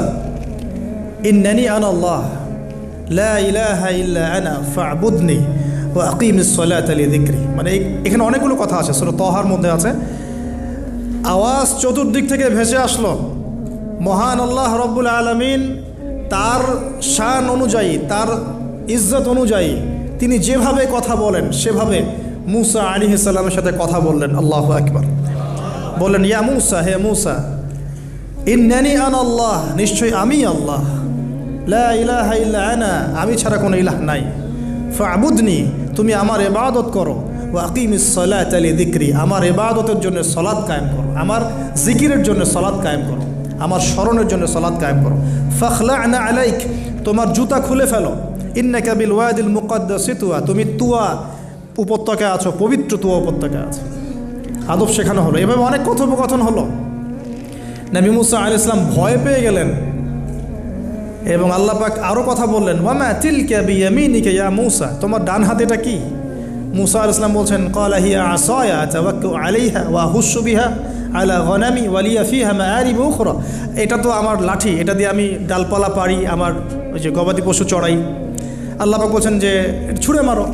ইন্নানি আনা আল্লাহ লা ইলাহা ইল্লা আনা ফা'বুদনি ওয়া আকিমিস সালাতা লিযিকরি। মানে এখানে অনেকগুলো কথা আছে, সূরা তাহার মধ্যে আছে। আওয়াজ চতুর্দিক থেকে ভেসে আসলো। মহান আল্লাহ রব্বুল আলামিন তার শান অনুযায়ী, তার ইজ্জত অনুযায়ী তিনি যেভাবে কথা বলেন সেভাবে মুসা আলাইহিস সালামের সাথে কথা বললেন। আল্লাহু আকবার। বললেন, ইয়া মুসা, হে মুসা, ইন্নানি আনা আল্লাহ, নিশ্চয়ই আমি আল্লাহ, লা ইলাহা ইল্লা আনা, আমি ছাড়া কোনো ইলাহ নাই, ফা'বুদনি, তুমি আমার ইবাদত করো, ওয়া আকিমিস সালাতা লিযিকরি, আমার ইবাদতের জন্য সালাত কায়েম করো, আমার জিকিরের জন্য সালাত কায়েম করো, আমার স্মরণের জন্য সালাত কায়েম করো। ফাখলা'না আলাইক, তোমার জুতা খুলে ফেলো, ইন্নাকা বিল ওয়াদিল মুকদ্দাস তুয়া, তুমি তুয়া উপত্যকায় আছো, পবিত্র তুয়া উপত্যকায় আছো। আদব শেখানো হলো। এভাবে অনেক কথোপকথন হলো। নবী মুসা আলাইহিস সালাম ভয় পেয়ে গেলেন। এবং আল্লাহ পাক আরও কথা বললেন, ওয়ামা তিলকা বিয়ামিনিকা ইয়া মূসা, তোমার ডান হাতে এটা কি? মূসা আলাইহিস সালাম বলছেন, ক্বালা হিয়া আসায়া আতাওয়াক্কাউ আলাইহা ওয়া আহুশু বিহা আলা গনামি ওয়া লিয়া ফিহা মাআরিব উখরা, এটা তো আমার লাঠি, এটা দিয়ে আমি ডালপালা পারি, আমার ওই যে গবাদি পশু চড়াই। আল্লাহ পাক বলছেন যে এটা ছুঁড়ে মারো,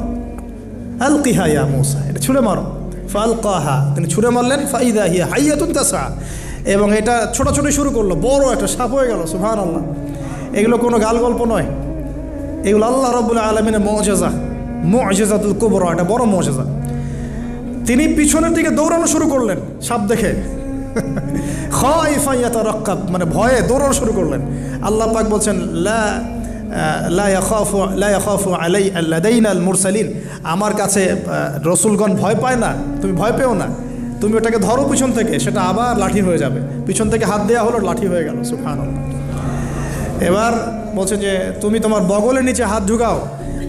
আলকিহা ইয়া মূসা, এটা ছুঁড়ে মারো। ফালকাহা, তিনি ছুঁড়ে মারলেন, ফাইদা হিয়া হাইয়াতুন তাসা, এবং এটা ছোটাছুটি শুরু করলো, বড় একটা সাপ হয়ে গেল। সুবহানাল্লাহ। এগুলো কোনো গাল গল্প নয়, এগুলো আল্লাহ রাব্বুল আলামিনের মুআজিজা, মুআজিজাতুল কুবরা, এটা বড় মুআজিজা। তিনি পিছনের দিকে দৌড়ানো শুরু করলেন সাপ দেখে, খাইফা ইয়াতারাক্কাব, মানে ভয়ে দৌড়ানো শুরু করলেন। আল্লাহ পাক বলছেন, লা ইয়াখাফু লাদাইনাল মুরসালিন, আমার কাছে রসুলগণ ভয় পায় না, তুমি ভয় পেও না, তুমি ওটাকে ধরো পিছন থেকে, সেটা আবার লাঠি হয়ে যাবে। পিছন থেকে হাত দেওয়া হলো, লাঠি হয়ে গেল। সুবহানাল্লাহ। এবার বলছে যে তুমি তোমার বগলের নিচে হাত ঢুকাও।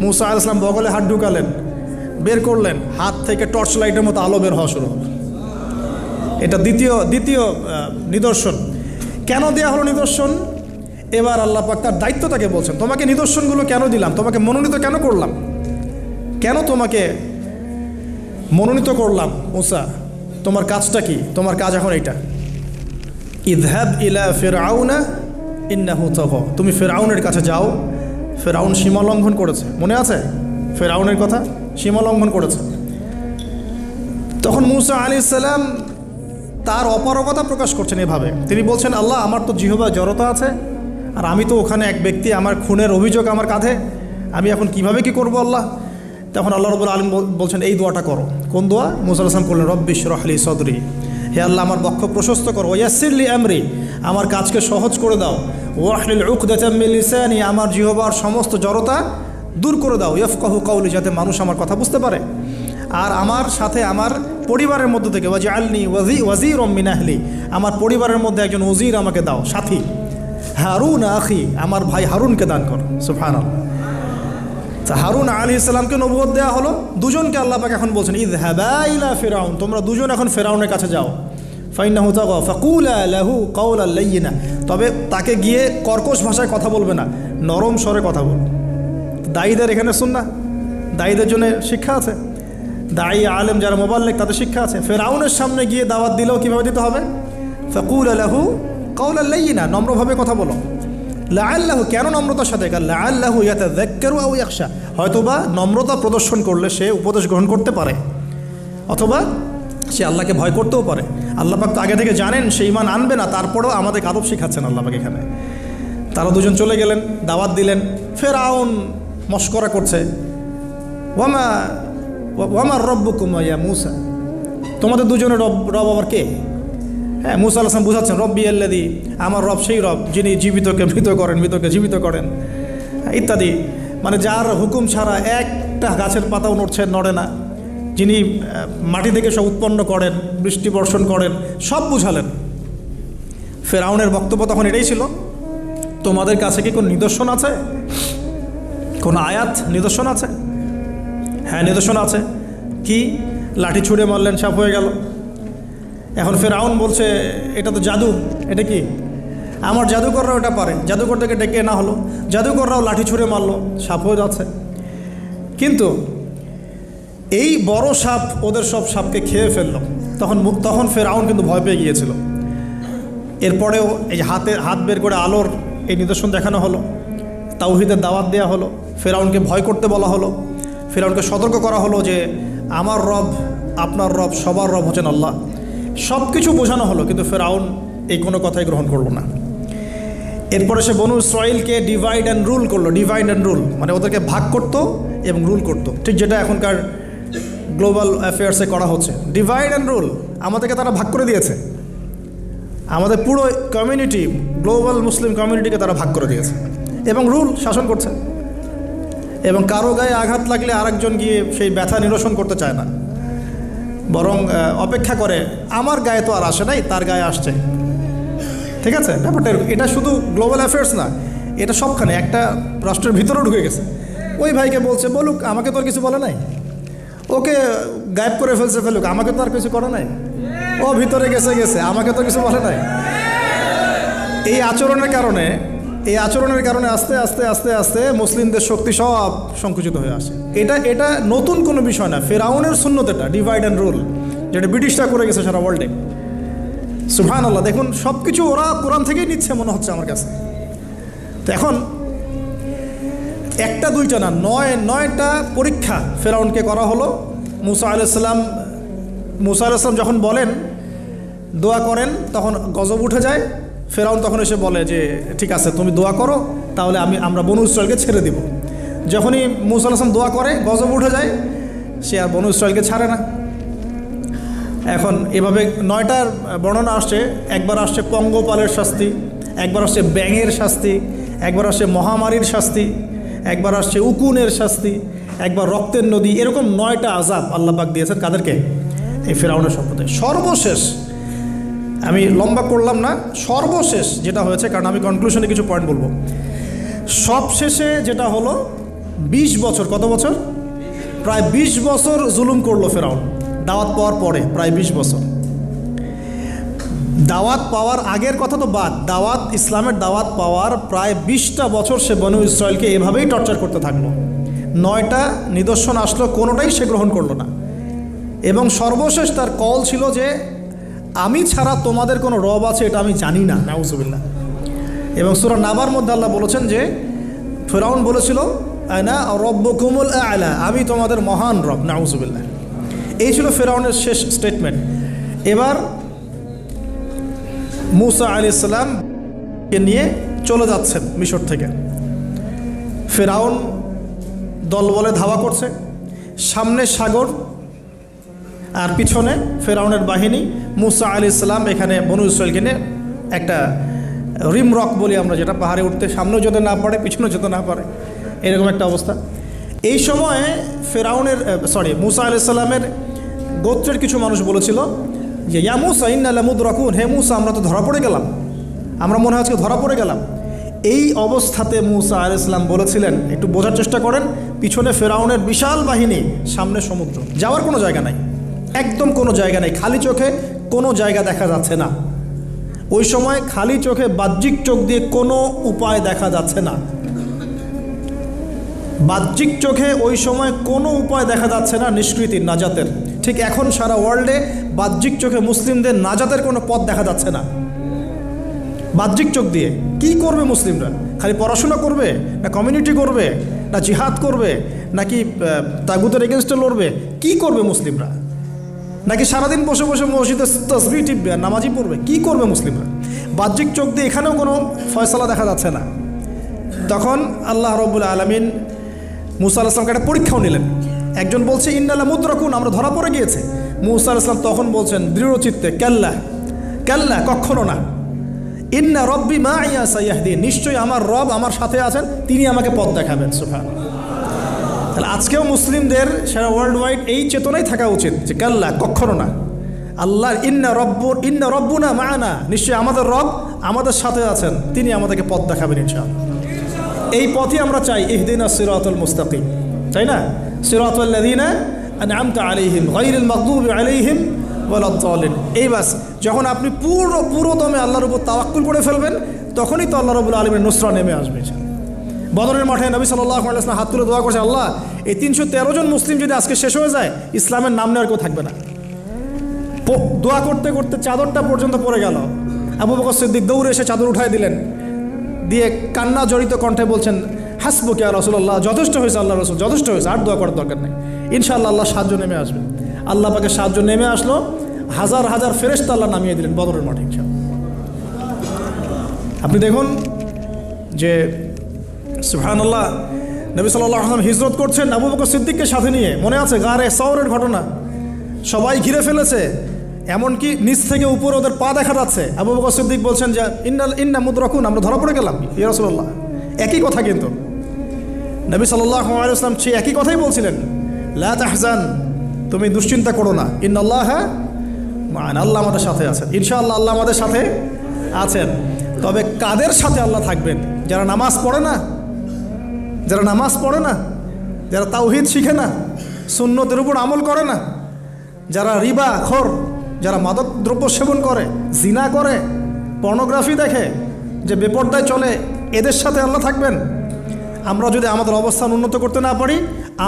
মূসা আলাইহিস সালাম বগলে হাত ঢুকালেন, বের করলেন, হাত থেকে টর্চ লাইটের মতো আলো বের হওয়া শুরু হলো। এটা দ্বিতীয় নিদর্শন। কেন দেওয়া হলো নিদর্শন? এবার আল্লাহ পাক তার দায়িত্বটাকে বলছেন, তোমাকে নিদর্শনগুলো কেন দিলাম, তোমাকে মনোনীত কেন করলাম, কেন তোমাকে মনোনীত করলাম মূসা, তোমার কাজটা কি? তোমার কাজ এখন এইটা, ইযহাব ইলা ফিরআউনা ইন্নাহু তাগা, তুমি ফিরআউনের কাছে যাও। ফিরআউন সীমা লঙ্ঘন করেছে, মনে আছে ফিরআউনের কথা? সীমা লঙ্ঘন করেছে। তখন মূসা আলাইহিস সালাম তার অপারগতা প্রকাশ করছেন এভাবে, তিনি বলছেন, আল্লাহ আমার তো জিহ্বা জড়তা আছে, আর আমি তো ওখানে এক ব্যক্তি, আমার খুনের অভিযোগ আমার কাঁধে, আমি এখন কিভাবে কি করব আল্লাহ? তখন আল্লাহ রাব্বুল আলামিন বলছেন, এই দোয়াটা করো। কোন দোয়া? মূসা আলাইহিস সালাম করলেন, রব্বি ইশরাহ লি সদরি, হে আল্লাহ আমার বক্ষ প্রশস্ত করো, ওয়াসসির লি আমরি, আমার কাজকে সহজ করে দাও, ওয়াহলিল উকদাতাম মিন লিসানি, আমার জিহ্বার সমস্ত জড়তা দূর করে দাও, ইয়াফকাহু কওলি, যাতে মানুষ আমার কথা বুঝতে পারে। আর আমার সাথে আমার পরিবারের মধ্য থেকে ওয়াজআলনি ওয়াজিরম মিন আহলি, আমার পরিবারের মধ্যে একজন ওজির আমাকে দাও, সাথী। হারুন আখি, আমার ভাই হারুনকে দান কর। সুবহানাল্লাহ। তা হারুন আলাইহিস সালামকে নবুয়ত দেওয়া হলো, দুজনকে আল্লাহ পাক এখন বলছেন, ইযহাবা ইলা ফিরআউন, তোমরা দুজন এখন ফিরআউনের কাছে যাও। ফাইন্নাহু তাগা ফাকুলা লাহু কাওলাল লাইয়িনা, তবে তাকে গিয়ে কর্কশ ভাষায় কথা বলবে না, নরম স্বরে কথা বল। দায়ীদের এখানে সুন্নাহ, দায়ীদের জন্য শিক্ষা আছে, দায়ী আলেম যারা মুবাল্লিগ তাদের শিক্ষা আছে। ফিরআউনের সামনে গিয়ে দাওয়াত দিলেও কীভাবে দিতে হবে? ফাকুলা লাহু কাওলাল লাইয়িনা, নম্রভাবে কথা বলো। লাআল্লাহু, কেন নম্রতার সাথে? লাআল্লাহু ইয়াতাযাক্কারু আও ইয়াখশা, হয়তোবা নম্রতা প্রদর্শন করলে সে উপদেশ গ্রহণ করতে পারে, অথবা সে আল্লাহকে ভয় করতেও পারে। আল্লাহ পাক তো আগে থেকে জানেন সে ঈমান আনবে না, তারপরেও আমাদের আদব শিখাচ্ছেন আল্লাহ পাক এখানে। তারা দুজন চলে গেলেন, দাওয়াত দিলেন। ফিরআউন মশকরা করছে, ওয়ামা রব্বুকুম ইয়া মূসা, তোমাদের দুজনের রব আবার কে? হ্যাঁ, মূসা আলাইহিস সালাম বুঝাচ্ছেন, রব্বি আল্লাযী, আমার রব সেই রব যিনি জীবিতকে মৃত করেন, মৃতকে জীবিত করেন, ইত্যাদি। মানে যার হুকুম ছাড়া একটা গাছের পাতাও নড়ে না, যিনি মাটি থেকে সব উৎপন্ন করেন, বৃষ্টি বর্ষণ করেন, সব বুঝালেন। ফিরআউনের বক্তব্য তখন এটাই ছিল, তোমাদের কাছে কি কোনো নিদর্শন আছে, কোনো আয়াত নিদর্শন আছে? হ্যাঁ, নিদর্শন আছে। কি? লাঠি ছুঁড়ে মারলেন, সাপ হয়ে গেল। এখন ফিরআউন বলছে, এটা তো জাদু, এটা কি? আমার জাদুকররাও এটা পারে, জাদুকর থেকে ডেকে না হলো, জাদুকররাও লাঠি ছুঁড়ে মারলো, সাপ হয়ে যাচ্ছে। কিন্তু এই বড় সাপ ওদের সব সাপকে খেয়ে ফেললো। তখন ফিরআউন কিন্তু ভয় পেয়ে গিয়েছিল। এরপরেও এই হাত বের করে আলোর এই নিদর্শন দেখানো হলো, তাওহীদের দাওয়াত দেওয়া হলো, ফিরআউনকে ভয় করতে বলা হলো, ফিরআউনকে সতর্ক করা হলো যে আমার রব, আপনার রব, সবার রব হচ্ছেন আল্লাহ। সব কিছু বোঝানো হলো, কিন্তু ফিরআউন এই কোনো কথাই গ্রহণ করলো না। এরপরে সে বনু ইসরাঈলকে ডিভাইড অ্যান্ড রুল করলো। ডিভাইড অ্যান্ড রুল মানে ওদেরকে ভাগ করতো এবং রুল করতো, ঠিক যেটা এখনকার গ্লোবাল অ্যাফেয়ার্সে করা হচ্ছে। ডিভাইড অ্যান্ড রুল, আমাদেরকে তারা ভাগ করে দিয়েছে, আমাদের পুরো কমিউনিটি, গ্লোবাল মুসলিম কমিউনিটিকে তারা ভাগ করে দিয়েছে এবং রুল, শাসন করছে। এবং কারো গায়ে আঘাত লাগলে আরেকজন গিয়ে সেই ব্যথা নিরসন করতে চায় না, বরং অপেক্ষা করে, আমার গায়ে তো আর আসে নাই, তার গায়ে আসছে। ঠিক আছে, ব্যাপারটা এটা শুধু গ্লোবাল অ্যাফেয়ার্স না, এটা সবখানে, একটা রাষ্ট্রের ভিতরেও ঢুকে গেছে। ওই ভাইকে বলছে, বলুক, আমাকে তো আর কিছু বলে নাই, ওকে গায়েব করে ফেলুক, আমাকে তো আর কিছু করে নাই, ও ভিতরে গেছে, আমাকে তো কিছু বলে নাই। এই আচরণের কারণে এই আচরণের কারণে আস্তে আস্তে আস্তে আস্তে মুসলিমদের শক্তি সব সংকুচিত হয়ে আসে। এটা নতুন কোনো বিষয় না, ফেরাউনের সুন্নত, এটা ডিভাইড অ্যান্ড রুল, যেটা ব্রিটিশরা করে গেছে সারা ওয়ার্ল্ডে। সুবহানাল্লাহ, দেখুন সব কিছু ওরা কোরআন থেকেই নিচ্ছে মনে হচ্ছে আমার কাছে। তো এখন একটা দুইটা না, নয়টা পরীক্ষা ফেরাউনকে করা হলো। মুসা আলাইহিস সালাম যখন বলেন, দোয়া করেন, তখন গজব উঠে যায়। ফেরাউন তখন এসে বলে যে ঠিক আছে, তুমি দোয়া করো, তাহলে আমরা বনু ইসরাইলকে ছেড়ে দিব। যখনই মুসা আলাইহিস সালাম দোয়া করে, গজব উঠে যায়, সে আর বনু ইসরাইলকে ছাড়ে না। এখন এভাবে 9টার বর্ণনা আসছে। একবার আসছে পঙ্গপালের শাস্তি, একবার আসছে ব্যাঙের শাস্তি, একবার আসছে মহামারীর শাস্তি, একবার আসছে উকুনের শাস্তি, একবার রক্তের নদী। এরকম 9টা আযাব আল্লাহ পাক দিয়েছেন কাদেরকে? এই ফেরাউনের সম্প্রদায়। সর্বশেষ, আমি লম্বা করলাম না, সর্বশেষ যেটা হয়েছে, কারণ আমি কনক্লুশনে কিছু পয়েন্ট বলবো। সবশেষে যেটা হলো 20 বছর, কত বছর? প্রায় 20 বছর জুলুম করলো ফেরাউন দাওয়াত পাওয়ার পরে। প্রায় 20 বছর। দাওয়াত পাওয়ার আগের কথা তো বাদ, ইসলামের দাওয়াত পাওয়ার প্রায় 20টা বছর সে বনু ইসরাইলকে এভাবেই টর্চার করতে থাকলো। 9টা নিদর্শন আসলো, কোনোটাই সে গ্রহণ করলো না। এবং সর্বশেষ তার কল ছিল যে আমি ছাড়া তোমাদের কোনো রব আছে এটা আমি জানি না, নাউজুবিল্লাহ। এবং সূরা নাবার মধ্যে আল্লাহ বলেছেন যে ফেরাউন বলেছিল আনা রব্বুকুমুল আ'লা, আমি তোমাদের মহান রব, নাউজুবিল্লাহ। এই ছিল ফেরাউনের শেষ স্টেটমেন্ট। এবার মুসা আলাইহিস সালামকে নিয়ে চলে যাচ্ছেন মিশর থেকে। ফেরাউন দলবলে ধাওয়া করছে, সামনে সাগর আর পিছনে ফেরাউনের বাহিনী। মুসা আলাইহিস সালাম এখানে বনু ইসরাইলকে নিয়ে একটা রিম রক বলি আমরা, যেটা পাহাড়ে উঠতে সামনেও যেতে না পারে, পিছনেও যেতে না পারে, এরকম একটা অবস্থা। এই সময়ে মুসা আলাইহিস সালামের গোত্রের কিছু মানুষ বলেছিল যে ইয়া মুসা ইন্না লামুদরাকুন, হে মুসা আমরা তো ধরা পড়ে গেলাম, আমরা মনে হয় আজকে ধরা পড়ে গেলাম। এই অবস্থাতে মুসা আলাইহিস সালাম বলেছিলেন, একটু বোঝার চেষ্টা করেন, পিছনে ফেরাউনের বিশাল বাহিনী, সামনে সমুদ্র, যাওয়ার কোনো জায়গা নাই, একদম কোনো জায়গা নেই, খালি চোখে কোনো জায়গা দেখা যাচ্ছে না। ওই সময় খালি চোখে, বাহ্যিক চোখ দিয়ে কোনো উপায় দেখা যাচ্ছে না। বাহ্যিক চোখে ওই সময় কোনো উপায় দেখা যাচ্ছে না নিষ্কৃতির, নাজাতের। ঠিক এখন সারা ওয়ার্ল্ডে বাহ্যিক চোখে মুসলিমদের নাজাতের কোনো পথ দেখা যাচ্ছে না। বাহ্যিক চোখ দিয়ে কি করবে মুসলিমরা? খালি পড়াশোনা করবে, না কমিউনিটি করবে, না জিহাদ করবে, নাকি তাগুতের এগেনস্টে লড়বে? কি করবে মুসলিমরা? নাকি সারাদিন বসে বসে মসজিদে তাসবিহ টিপবে আর নামাজি পড়বে? কি করবে মুসলিমরা? বাহ্যিক চোখ দিয়ে এখানেও কোনো ফয়সালা দেখা যাচ্ছে না। তখন আল্লাহ রাব্বুল আলামিন মুসা আলাইহিস সালামকে একটা পরীক্ষাও নিলেন। একজন বলছে ইন্না লামুদরাকুন, আমরা ধরা পড়ে গিয়েছে। মুসা আলাইহিস সালাম তখন বলছেন দৃঢ়চিত্তে, কাল্লা কাল্লা, কখনো না, ইন্না রব্বি মাইয়া সায়াহদিন, নিশ্চয়ই আমার রব আমার সাথে আছেন, তিনি আমাকে পথ দেখাবেন। সুবহানাল্লাহ। তাহলে আজকেও মুসলিমদের সারা ওয়ার্ল্ড ওয়াইড এই চেতনাই থাকা উচিত যে কাল্লা, কখনো না। আল্লাহ ইন্না রব্বুনা মা'ানা, নিশ্চয়ই আমাদের রব আমাদের সাথে আছেন, তিনি আমাদেরকে পথ দেখাবেন ইনশাআল্লাহ। এই পথই আমরা চাই, ইহদিনাস সিরাতাল মুস্তাকিম, তাই না? সিরাতাল লাযিনা আন'আমতা আলাইহিম গায়রিল মাগদুবি আলাইহিম ওয়ালাদ-দাল্লিন। এই বাস, যখন আপনি পুরো দমে আল্লাহর উপর তাওয়াক্কুল করে ফেলবেন, তখনই তো আল্লাহ রাব্বুল আলামিনের নুসরা নেমে আসবে। বদরের মাঠে নবী সাল্লাল্লাহু আলাইহি ওয়াসাল্লাম হাত তুলে দোয়া করছে, আল্লাহ এই 313 জন মুসলিম যদি আজকে শেষ হয়ে যায়, ইসলামের নাম নেওয়ার কেউ থাকবে না। দোয়া করতে করতে চাদরটা পর্যন্ত পড়ে গেল। আবু বকর সিদ্দিক দৌড়ে এসে চাদর উঠাই দিলেন, দিয়ে কান্না জড়িত কণ্ঠে বলছেন, হাসবুকা ইয়া রাসূলুল্লাহ, যথেষ্ট হয়েছে আল্লাহ রাসূল, যথেষ্ট হয়েছে, আর দোয়া করার দরকার নেই, ইনশাআল্লাহ আল্লাহ সাহায্য নেমে আসবে। আল্লাহ পাকের সাহায্য নেমে আসলো, হাজার হাজার ফেরেশতা আল্লাহ নামিয়ে দিলেন বদরের মাঠে। আপনি দেখুন যে সুবহানাল্লাহ, নবী সাল্লাল্লাহু আলাইহি ওয়াসাল্লাম হিজরত করছেন আবু বকর সিদ্দিককে সাথে নিয়ে, মনে আছে গারে সাওরের ঘটনা, সবাই ঘিরে ফেলেছে, এমনকি নিচ থেকে উপরে ওদের পা দেখা যাচ্ছে। আবু বকর সিদ্দিক বলছেন যে ইন্না মুদরাকুন, আমরা ধরা পড়ে গেলাম ইয়া রাসূলুল্লাহ। একই কথা, কিন্তু নবী সাল্লাল্লাহু আলাইহি ওয়াসাল্লাম সেই একই কথাই বলছিলেন, লা তাহজান, তুমি দুশ্চিন্তা করো না, ইন্নাল্লাহা মা'ানা, আল্লাহ আমাদের সাথে আছেন, ইনশাআল্লাহ আল্লাহ আমাদের সাথে আছেন। তবে কাদের সাথে আল্লাহ থাকবেন? যারা নামাজ পড়ে না, যারা তাওহীদ শিখে না, সুন্নতের উপর আমল করে না, যারা রিবা খোর, যারা মাদক দ্রব্য সেবন করে, জিনা করে, পর্নোগ্রাফি দেখে, যে বেপরদায় চলে, এদের সাথে আল্লাহ থাকবেন? আমরা যদি আমাদের অবস্থান উন্নত করতে না পারি,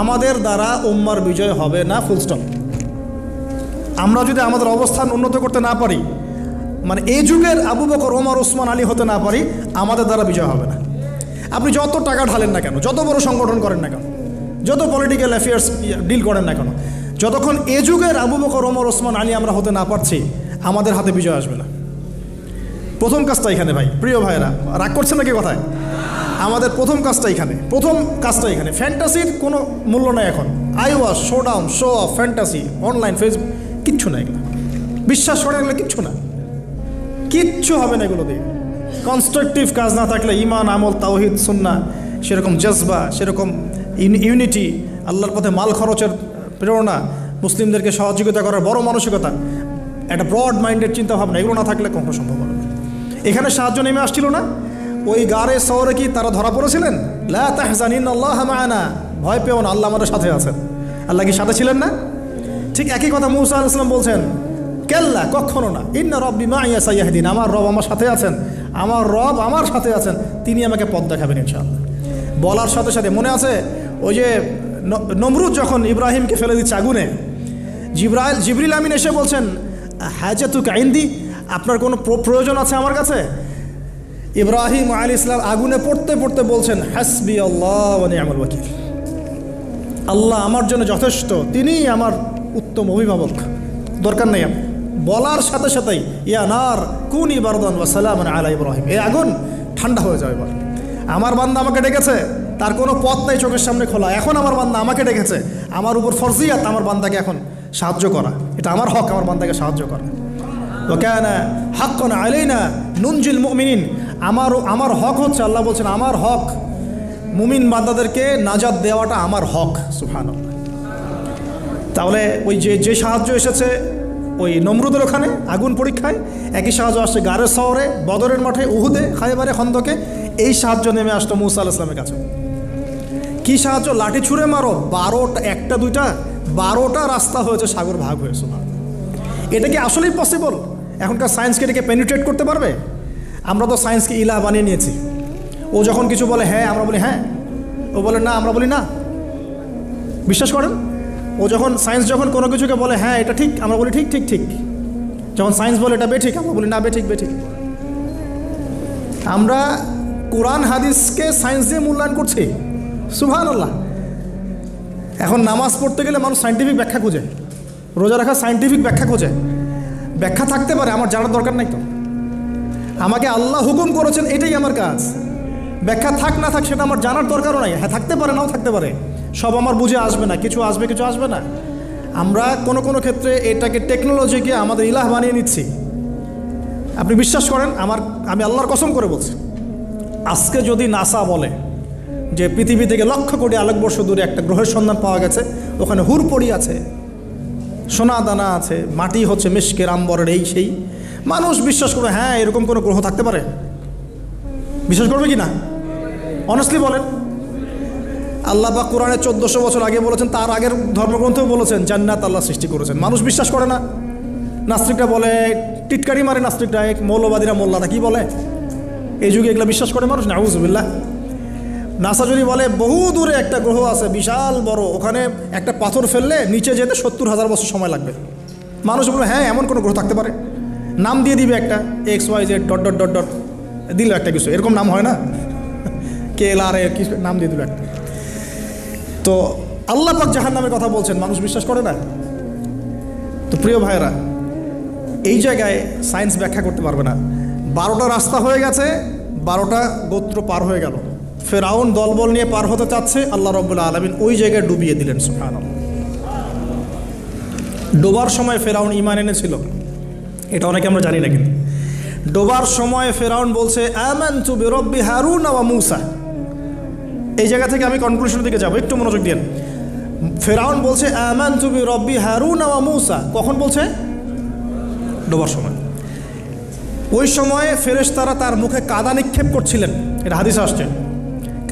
আমাদের দ্বারা উম্মার বিজয় হবে না, ফুল স্টপ। আমরা যদি আমাদের অবস্থান উন্নত করতে না পারি, মানে এই যুগের আবু বকর, ওমর, ওসমান, আলী হতে না পারি, আমাদের দ্বারা বিজয় হবে না। আপনি যত টাকা ঢালেন না কেন, যত বড় সংগঠন করেন না কেন, যত পলিটিক্যাল অ্যাফেয়ার্স ডিল করেন না কেন, যতক্ষণ এ যুগের আবু বকর, ওমর, ওসমান, আলী আমরা হতে না পারছি, আমাদের হাতে বিজয় আসবে না। প্রথম কাজটা এখানে ভাই, প্রিয় ভাইরা, রাগ করছেন নাকি কথায়? আমাদের প্রথম কাজটা এখানে। ফ্যান্টাসির কোনো মূল্য নেই এখন। Eyewash, show down, show off, fantasy, online, Facebook, কিচ্ছু না এগুলো। বিশ্বাস করে এগুলো কিচ্ছু হবে না এগুলো দিয়ে। কনস্ট্রাকটিভ কাজ না থাকলে, ইমান, আমল, তাওহিদ, সুন্নাহ, সেরকম জজবা, সেরকম ইউনিটি, আল্লাহর পথে মাল খরচের প্রেরণা, মুসলিমদেরকে সহযোগিতা করার বড় মানসিকতা, একটা ব্রড মাইন্ডেড চিন্তাভাবনা, এগুলো না থাকলে কখনো সম্ভব হবে না। এখানে সাহায্য নেমে আসছিল না? ওই গারে শহরে কি তারা ধরা পড়েছিলেন? লা তাহজান ইন্নাল্লাহ মা'ানা, ভয় পেও না, আল্লাহ আমাদের সাথে আছেন। আল্লাহ কি সাথে ছিলেন না? ঠিক একই কথা মুসা আলাইহিস সালাম বলছেন, কেল্লা, কখনো না, ইন্না রব্বি মা'ইয়া সাইয়াহদিন, আমার রব আমার সাথে আছেন, আমার সাথে আছেন, তিনি আমাকে পথ দেখাবেন ইনশাআল্লাহ। বলার সাথে সাথে মনে আছে ওই যে নমরুদ যখন ইব্রাহিমকে ফেলে দিচ্ছে আগুনে, জিবরিল আমিন এসে বলছেন, হাজাতুকা ইনদি, আপনার কোনো প্রয়োজন আছে আমার কাছে? ইব্রাহিম আলাইহিস সালাম আগুনে পড়তে পড়তে বলছেন, হাসবি আল্লাহ ওয়া নি'মাল ওয়াকিল, আল্লাহ আমার জন্য যথেষ্ট, তিনিই আমার উত্তম অভিভাবক, দরকার নেই। বলার সাথে সাথেই ইয়া নার কুনি বারদান ওয়া সালামান আলা ইব্রাহিম, এই আগুন ঠান্ডা হয়ে যাবে। এবার আমার বান্দা আমাকে ডেকেছে, তার কোনো পথ নেই চোখের সামনে খোলা, এখন আমার বান্দা আমাকে ডেকেছে, আমার উপর ফরজিয়াত আমার বান্দাকে এখন সাহায্য করা, এটা আমার হক, আমার বান্দাকে সাহায্য করা। ওয়া কানা হাক্কান আলাইনা নুনজিল মুমিনিন, আমার হক হচ্ছে, আল্লাহ বলছেন আমার হক মুমিন বান্দাদেরকে নাজাত দেওয়াটা আমার হক। সুবহানাল্লাহ। তাহলে ওই যে সাহায্য এসেছে ওই নমরুদের ওখানে আগুন পরীক্ষায়, একই সাহায্য আসছে গারের শহরে, বদরের মাঠে, উহুদে, খায়বারে, খন্দকে, এই সাহায্য নেমে আসতো মুসা আলাইহিস সালামের কাছে। কি সাহায্য? লাঠি ছুঁড়ে মারো, 12টা, একটা দুইটা 12টা রাস্তা হয়েছে, সাগর ভাগ হয়েছে। এটা কি আসলেই পসিবল? এখনকার সায়েন্সকে এটাকে পেনিট্রেট করতে পারবে? আমরা তো সায়েন্সকে ইলাহ বানিয়ে নিয়েছি। ও যখন কিছু বলে হ্যাঁ, আমরা বলি হ্যাঁ, ও বলে না, আমরা বলি না। বিশ্বাস করেন? ও যখন সায়েন্স যখন কোনো কিছুকে বলে হ্যাঁ এটা ঠিক, আমরা বলি ঠিক ঠিক ঠিক। যখন সায়েন্স বলে এটা বেঠিক, আমরা বলি না বেঠিক বেঠিক। আমরা কোরআন হাদিসকে সায়েন্স দিয়ে মূল্যায়ন করছি। সুবহানাল্লাহ। এখন নামাজ পড়তে গেলে মানুষ সায়েন্টিফিক ব্যাখ্যা খোঁজে, রোজা রাখা সায়েন্টিফিক ব্যাখ্যা খোঁজে। ব্যাখ্যা থাকতে পারে, আমার জানার দরকার নাই তো। আমাকে আল্লাহ হুকুম করেছেন, এটাই আমার কাজ। ব্যাখ্যা থাক না থাক সেটা আমার জানার দরকারও নাই। হ্যাঁ থাকতে পারে, নাও থাকতে পারে, সব আমার বুঝে আসবে না, কিছু আসবে কিছু আসবে না। আমরা কোনো ক্ষেত্রে এটাকে টেকনোলজিকে আমাদের ইলাহ বানিয়ে নিচ্ছি। আপনি বিশ্বাস করেন, আমি আল্লাহর কসম করে বলছি, আজকে যদি নাসা বলে যে পৃথিবী থেকে লক্ষ কোটি আলোকবর্ষ দূরে একটা গ্রহের সন্ধান পাওয়া গেছে, ওখানে হুরপড়ি আছে, সোনা দানা আছে, মাটি হচ্ছে মিশকের আম্বরের, এই সেই, মানুষ বিশ্বাস করবে হ্যাঁ এরকম কোনো গ্রহ থাকতে পারে? বিশ্বাস করবে কি না? অনেস্টলি বলেন। আল্লাহ পাক কোরআনে 1400 বছর আগে বলেছেন, তার আগের ধর্মগ্রন্থেও বলেছেন জান্নাত আল্লাহ সৃষ্টি করেছেন। মানুষ বিশ্বাস করে না। নাস্তিকরা বলে, টিটকারি মারে নাস্তিকরা, মৌলবাদীরা, মোল্লারা কি বলে, এই যুগে এগুলো বিশ্বাস করে মানুষ? নাউজুবিল্লাহ। নাসা যদি বলে বহু দূরে একটা গ্রহ আছে বিশাল বড়, ওখানে একটা পাথর ফেললে নিচে যেতে 70,000 বছর সময় লাগবে, মানুষ বলবে হ্যাঁ এমন কোনো গ্রহ থাকতে পারে? নাম দিয়ে দিবে একটা XYZ dot dot dot dot, দিল একটা কিছু, এরকম নাম হয় না, KLR কিছু নাম দিয়ে দিল একটা। তো আল্লাহ পাক জাহান্নামের কথা বলছেন, মানুষ বিশ্বাস করে না। তো প্রিয় ভাইরা, এই জায়গায় সায়েন্স ব্যাখ্যা করতে পারবে না। 12টা রাস্তা হয়ে গেছে, 12টা গোত্র পার হয়ে গেল। ফেরাউন দলবল নিয়ে পার হতে চাচ্ছে, আল্লাহ রাব্বুল আলামিন ওই জায়গায় ডুবিয়ে দিলেন। সুবহানাল্লাহ। ডোবার সময় ফেরাউন ঈমান এনেছিল, এটা অনেকে আমরা জানি না, কিন্তু ডোবার সময় ফেরাউন বলছে আমানতু বিরব্বি হারুন ওয়া মূসা। এই জায়গা থেকে আমি কনক্লুশনের দিকে যাব, একটু মনোযোগ দিন। ফেরাউন বলছে আমানতু বিরব্বি হারুন ওয়া মূসা, কখন বলছে? ডোবার সময়। ওই সময়ে ফেরেশতারা তার মুখে কাদা নিক্ষেপ করছিলেন, এটা হাদিসে আসছে।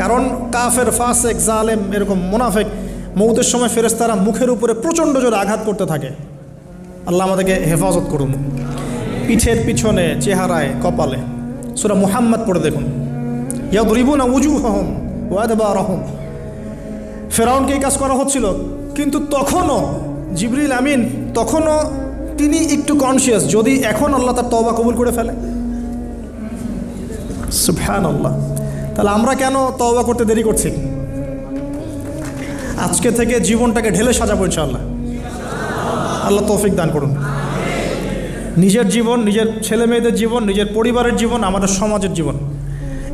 কারণ কাফের, ফাসেক, জালেম, এরকম মুনাফিক মৌতের সময় ফেরেশতারা মুখের উপরে প্রচণ্ড জোরে আঘাত করতে থাকে। আল্লাহ আমাদেরকে হেফাজত করুন। পিঠের পিছনে, চেহারায়, কপালে। সূরা মুহাম্মদ পড়ে দেখুন, ইয়াদরিবুনা উজুহাহুম ওয়া আদবারহুম। ফেরাউনকে এই কাজ করা হচ্ছিল, কিন্তু তখনও জিবরিল আমিন তখনও তিনি একটু কনসিয়াস, যদি এখন আল্লাহ তার তওবা কবুল করে ফেলে। সুবহানাল্লাহ। তাহলে আমরা কেন তওবা করতে দেরি করছি? আজকে থেকে জীবনটাকে ঢেলে সাজাবো ইনশাআল্লাহ। আল্লাহ তৌফিক দান করুন। নিজের জীবন, নিজের ছেলে মেয়েদের জীবন, নিজের পরিবারের জীবন, আমাদের সমাজের জীবন,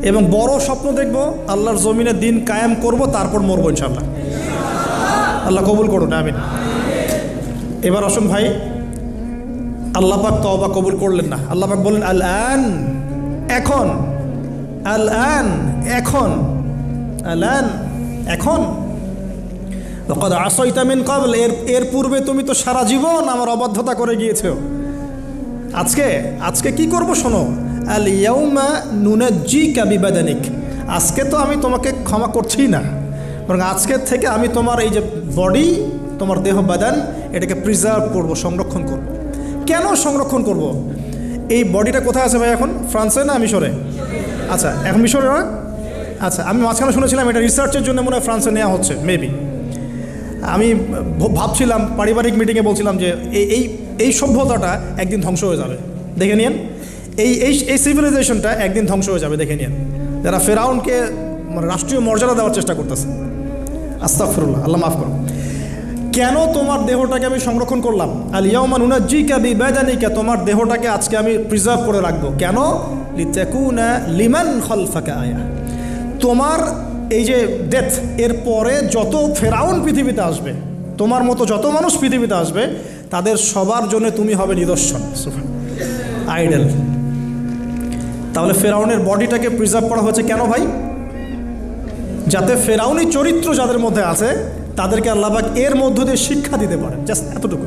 এবং বড় স্বপ্ন দেখব, আল্লাহর জমিনে দিন কায়েম করব, তারপর মরবো ইনশাআল্লাহ। আল্লাহ কবুল করুন, আমিন। এবার আসুন ভাই, আল্লাহ পাক তওবা কবুল করলেন না। আল্লাহ পাক বললেন আল আন, এখন, আল আন, এখন, আল আন, এখন, লাকাদ আসাইতা মিন ক্বাবল, এর পূর্বে তুমি তো সারা জীবন আমার অবাধ্যতা করে গিয়েছো। আজকে কি করব শোনো, আল ইয়াউমা নুনাজ্জিকা বিবাদানিক, আজকে তো আমি তোমাকে ক্ষমা করছি না, বরং আজকের থেকে আমি তোমার এই যে বডি, তোমার দেহ বাদান, এটাকে প্রিজার্ভ করব, সংরক্ষণ করব। কেন সংরক্ষণ করব? এই বডিটা কোথায় আছে ভাই এখন? ফ্রান্সে না মিশরে? আচ্ছা, এখন মিশরে না? আচ্ছা, আমি মাঝখানে শুনেছিলাম এটা রিসার্চের জন্য মনে হয় ফ্রান্সে নেওয়া হচ্ছে, মেবি। আমি ভাবছিলাম, পারিবারিক মিটিংয়ে বলছিলাম যে এই সভ্যতাটা একদিন ধ্বংস হয়ে যাবে, দেখে নিন। এই সিভিলাইজেশনটা একদিন ধ্বংস হয়ে যাবে, দেখে নিন। যারা ফেরাউনকে রাষ্ট্রীয় মর্যাদা দেওয়ার চেষ্টা করতেছে। আস্তাগফিরুল্লাহ, আল্লাহ মাফ করো। কেন তোমার দেহটাকে আমি সংরক্ষণ করলাম? আল ইয়াউমা নুনাজ্জিকা বিবাদানিকা, তোমার দেহটাকে আজকে আমি প্রিজার্ভ করে রাখবো। কেন? লিতাকুনা লিমান খালফাকা আয়া, তোমার এই যে ডেথ, এর পরে যত ফেরাউন পৃথিবীতে আসবে, তোমার মতো যত মানুষ পৃথিবীতে আসবে, তাদের সবার জন্য তুমি হবে নিদর্শন, আইডল। তাহলে ফেরাউনের বডিটাকে প্রিজার্ভ করা হয়েছে কেন ভাই? যাতে ফেরাউনি চরিত্র যাদের মধ্যে আছে তাদেরকে আল্লাহ পাক এর মধ্য দিয়ে শিক্ষা দিতে পারে, জাস্ট এতটুকু।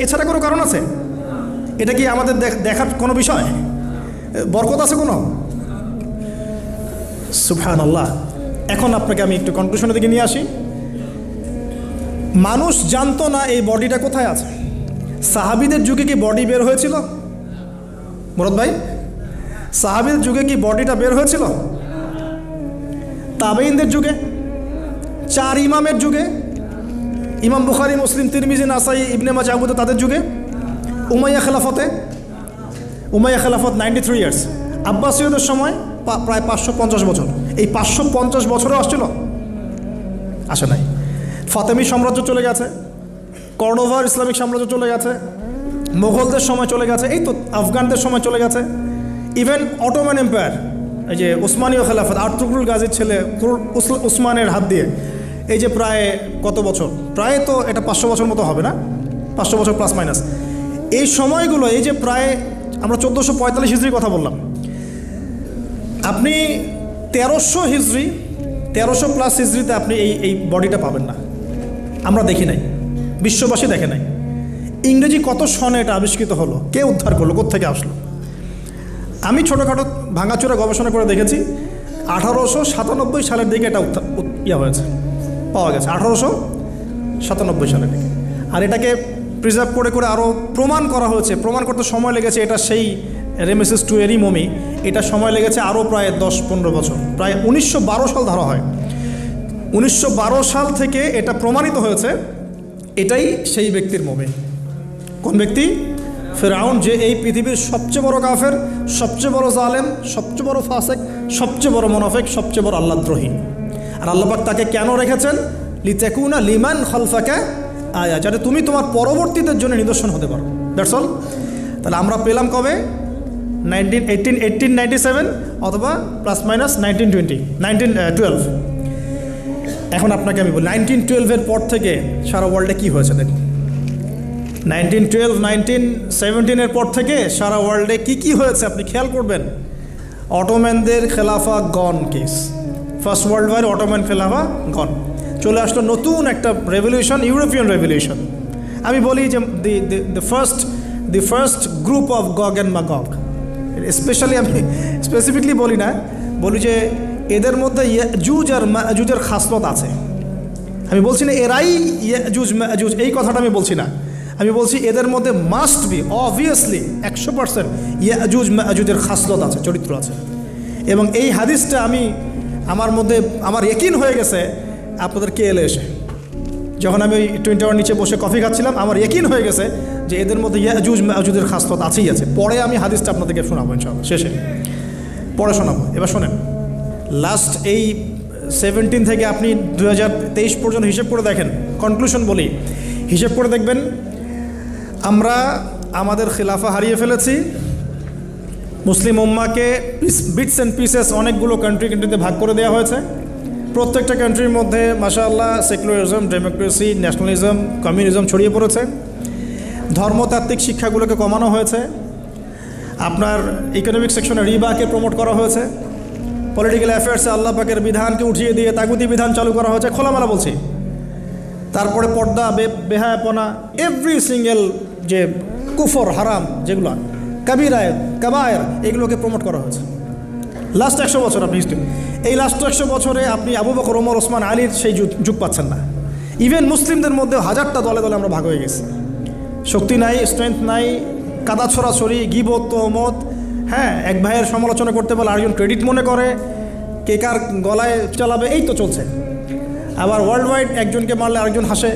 এছাড়া কোনো কারণ আছে? এটা কি আমাদের দেখার কোনো বিষয়? বরকত আছে কোনো? সুবহানাল্লাহ। এখন আপনাকে আমি একটু কনক্লুশনের দিকে নিয়ে আসি। মানুষ জানতো না এই বডিটা কোথায় আছে। সাহাবীদের যুগে কি বডি বের হয়েছিল? মুরাদ ভাই, সাহাবীদের যুগে কি বডিটা বের হয়েছিল? তাবেঈনদের যুগে, 4 ইমামের যুগে, ইমাম বুখারী, মুসলিম, তিরমিজি, নাসাই, ইবনে মাজাহ, আবু দাউদ, তাদের যুগে, উমাইয়া খেলাফতে, উমাইয়া খেলাফত 93 ইয়ার্স, আব্বাসীয়দের সময় প্রায় 550 বছর। এই 550 বছরও আসছিল? আসে নাই। ফাতেমি সাম্রাজ্য চলে গেছে, কর্ডোভার ইসলামিক সাম্রাজ্য চলে গেছে, মোগলদের সময় চলে গেছে, এই তো আফগানদের সময় চলে গেছে, ইভেন অটোমান এম্পায়ার, এই যে উসমানীয় খেলাফত, আর্তুগরুল গাজীর ছেলে উসমানের হাত দিয়ে, এই যে প্রায় কত বছর, প্রায় তো এটা 500 বছর মতো হবে না, 500 বছর প্লাস মাইনাস। এই সময়গুলো, এই যে প্রায় আমরা 1445 হিজরির কথা বললাম, আপনি 1300 হিজরি, 1300 প্লাস হিজরিতে আপনি এই বডিটা পাবেন না। আমরা দেখি নাই, বিশ্ববাসী দেখে নাই। ইংরেজি কত সনে এটা আবিষ্কৃত হলো, কে উদ্ধার করলো, কোত্থেকে আসলো? আমি ছোটোখাটো ভাঙাচোরা গবেষণা করে দেখেছি 1897 সালের দিকে এটা হয়েছে, পাওয়া গেছে 1897 সালের দিকে। আর এটাকে প্রিজার্ভ করে করে আরও প্রমাণ করা হয়েছে। প্রমাণ করতে সময় লেগেছে, এটা সেই রেমেসিস টুয়েরই মমি, এটা সময় লেগেছে আরও প্রায় 10-15 বছর, প্রায় 1912 সাল ধরা হয়। 1912 সাল থেকে এটা প্রমাণিত হয়েছে এটাই সেই ব্যক্তির মমি। কোন ব্যক্তি? ফেরাউন, যে এই পৃথিবীর সবচেয়ে বড় কাফের, সবচেয়ে বড় জালেম, সবচেয়ে বড় ফাসেক, সবচেয়ে বড় মুনাফিক, সবচেয়ে বড় আল্লাহদ্রোহী। আর আল্লাহ পাক তাকে কেন রেখেছেন? লিতাকুনা লিমান খালফাকা আয়া, যাতে তুমি তোমার পরবর্তীদের জন্য নিদর্শন হতে পারো। That's all. তাহলে আমরা পেলাম কবে? 1897 অথবা প্লাস মাইনাস 1912। এখন আপনাকে আমি বলি 1912-এর পর থেকে সারা ওয়ার্ল্ডে কী হয়েছে দেখুন। 1912, 1917-এর পর থেকে সারা ওয়ার্ল্ডে কী হয়েছে আপনি খেয়াল করবেন। অটোম্যানদের খেলাফা gone case, first world war Ottoman খেলাফা গন, চলে আসলো নতুন একটা রেভলিউশন, ইউরোপিয়ান রেভলিউশন। আমি বলি যে the first group of গগ and ম্যাগগ, specially আমি স্পেসিফিকলি বলি না, বলি যে এদের মধ্যে ইয়াজুজ আর মাজুজের খাসলত আছে। আমি বলছি না এরাই ইয়াজুজ মাজুজ, এই কথাটা আমি বলছি না। আমি বলছি এদের মধ্যে মাস্ট বি অবভিয়াসলি 100% ইয়াজুজ মাজুজের খাসলত আছে, চরিত্র আছে। এবং এই হাদিসটা আমার মধ্যে আমার ইয়াকিন হয়ে গেছে আপনাদের কেএলএ এসে, যখন আমি ওই টুইন টাওয়ার নিচে বসে কফি খাচ্ছিলাম, আমার ইয়াকিন হয়ে গেছে যে এদের মধ্যে ইয়াজুজ মাজুজের খাসলত আছেই আছে। পরে আমি হাদিসটা আপনাদেরকে শোনাবো ইনশাআল্লাহ, শেষে পরে শোনাবো। এবার শোনেন, লাস্ট এই 17 থেকে আপনি 2023 পর্যন্ত হিসেব করে দেখেন, কনক্লুশন বলি, হিসেব করে দেখবেন আমরা আমাদের খিলাফা হারিয়ে ফেলেছি। মুসলিম উম্মাকে বিটস অ্যান্ড পিসেস অনেকগুলো কান্ট্রিতে ভাগ করে দেওয়া হয়েছে। প্রত্যেকটা কান্ট্রির মধ্যে মাশাআল্লাহ সেকুলারিজম, ডেমোক্রেসি, ন্যাশনালিজম, কমিউনিজম ছড়িয়ে পড়েছে। ধর্মতাত্ত্বিক শিক্ষাগুলোকে কমানো হয়েছে। আপনার ইকোনমিক সেকশনে রিবাকে প্রমোট করা হয়েছে। পলিটিক্যাল অ্যাফেয়ার্সে আল্লাহ পাকের বিধানকে উঠিয়ে দিয়ে তাগুতি বিধান চালু করা হয়েছে, খোলামেলা বলছি। তারপরে পর্দা, বেহায়াপনা, এভরি সিঙ্গেল যে কুফর হারাম যেগুলো কাবিরায় কাবায়ের, এগুলোকে প্রমোট করা হয়েছে লাস্ট 100 বছর। আপনি হিস্ট্রি এই লাস্ট 100 বছরে আপনি আবু বকর, ওমর, ওসমান, আলীর সেই যুগ পাচ্ছেন না। ইভেন মুসলিমদের মধ্যে হাজারটা দলে দলে আমরা ভাগ হয়ে গেছি। শক্তি নাই, স্ট্রেংথ নাই, কাদা ছড়াছড়ি, গিবত, তহমত, হ্যাঁ, এক ভাইয়ের সমালোচনা করতে পারলে আরেকজন ক্রেডিট মনে করে, কে কার গলায় চালাবে, এই তো চলছে। আবার ওয়ার্ল্ড ওয়াইড একজনকে মারলে আরেকজন হাসে।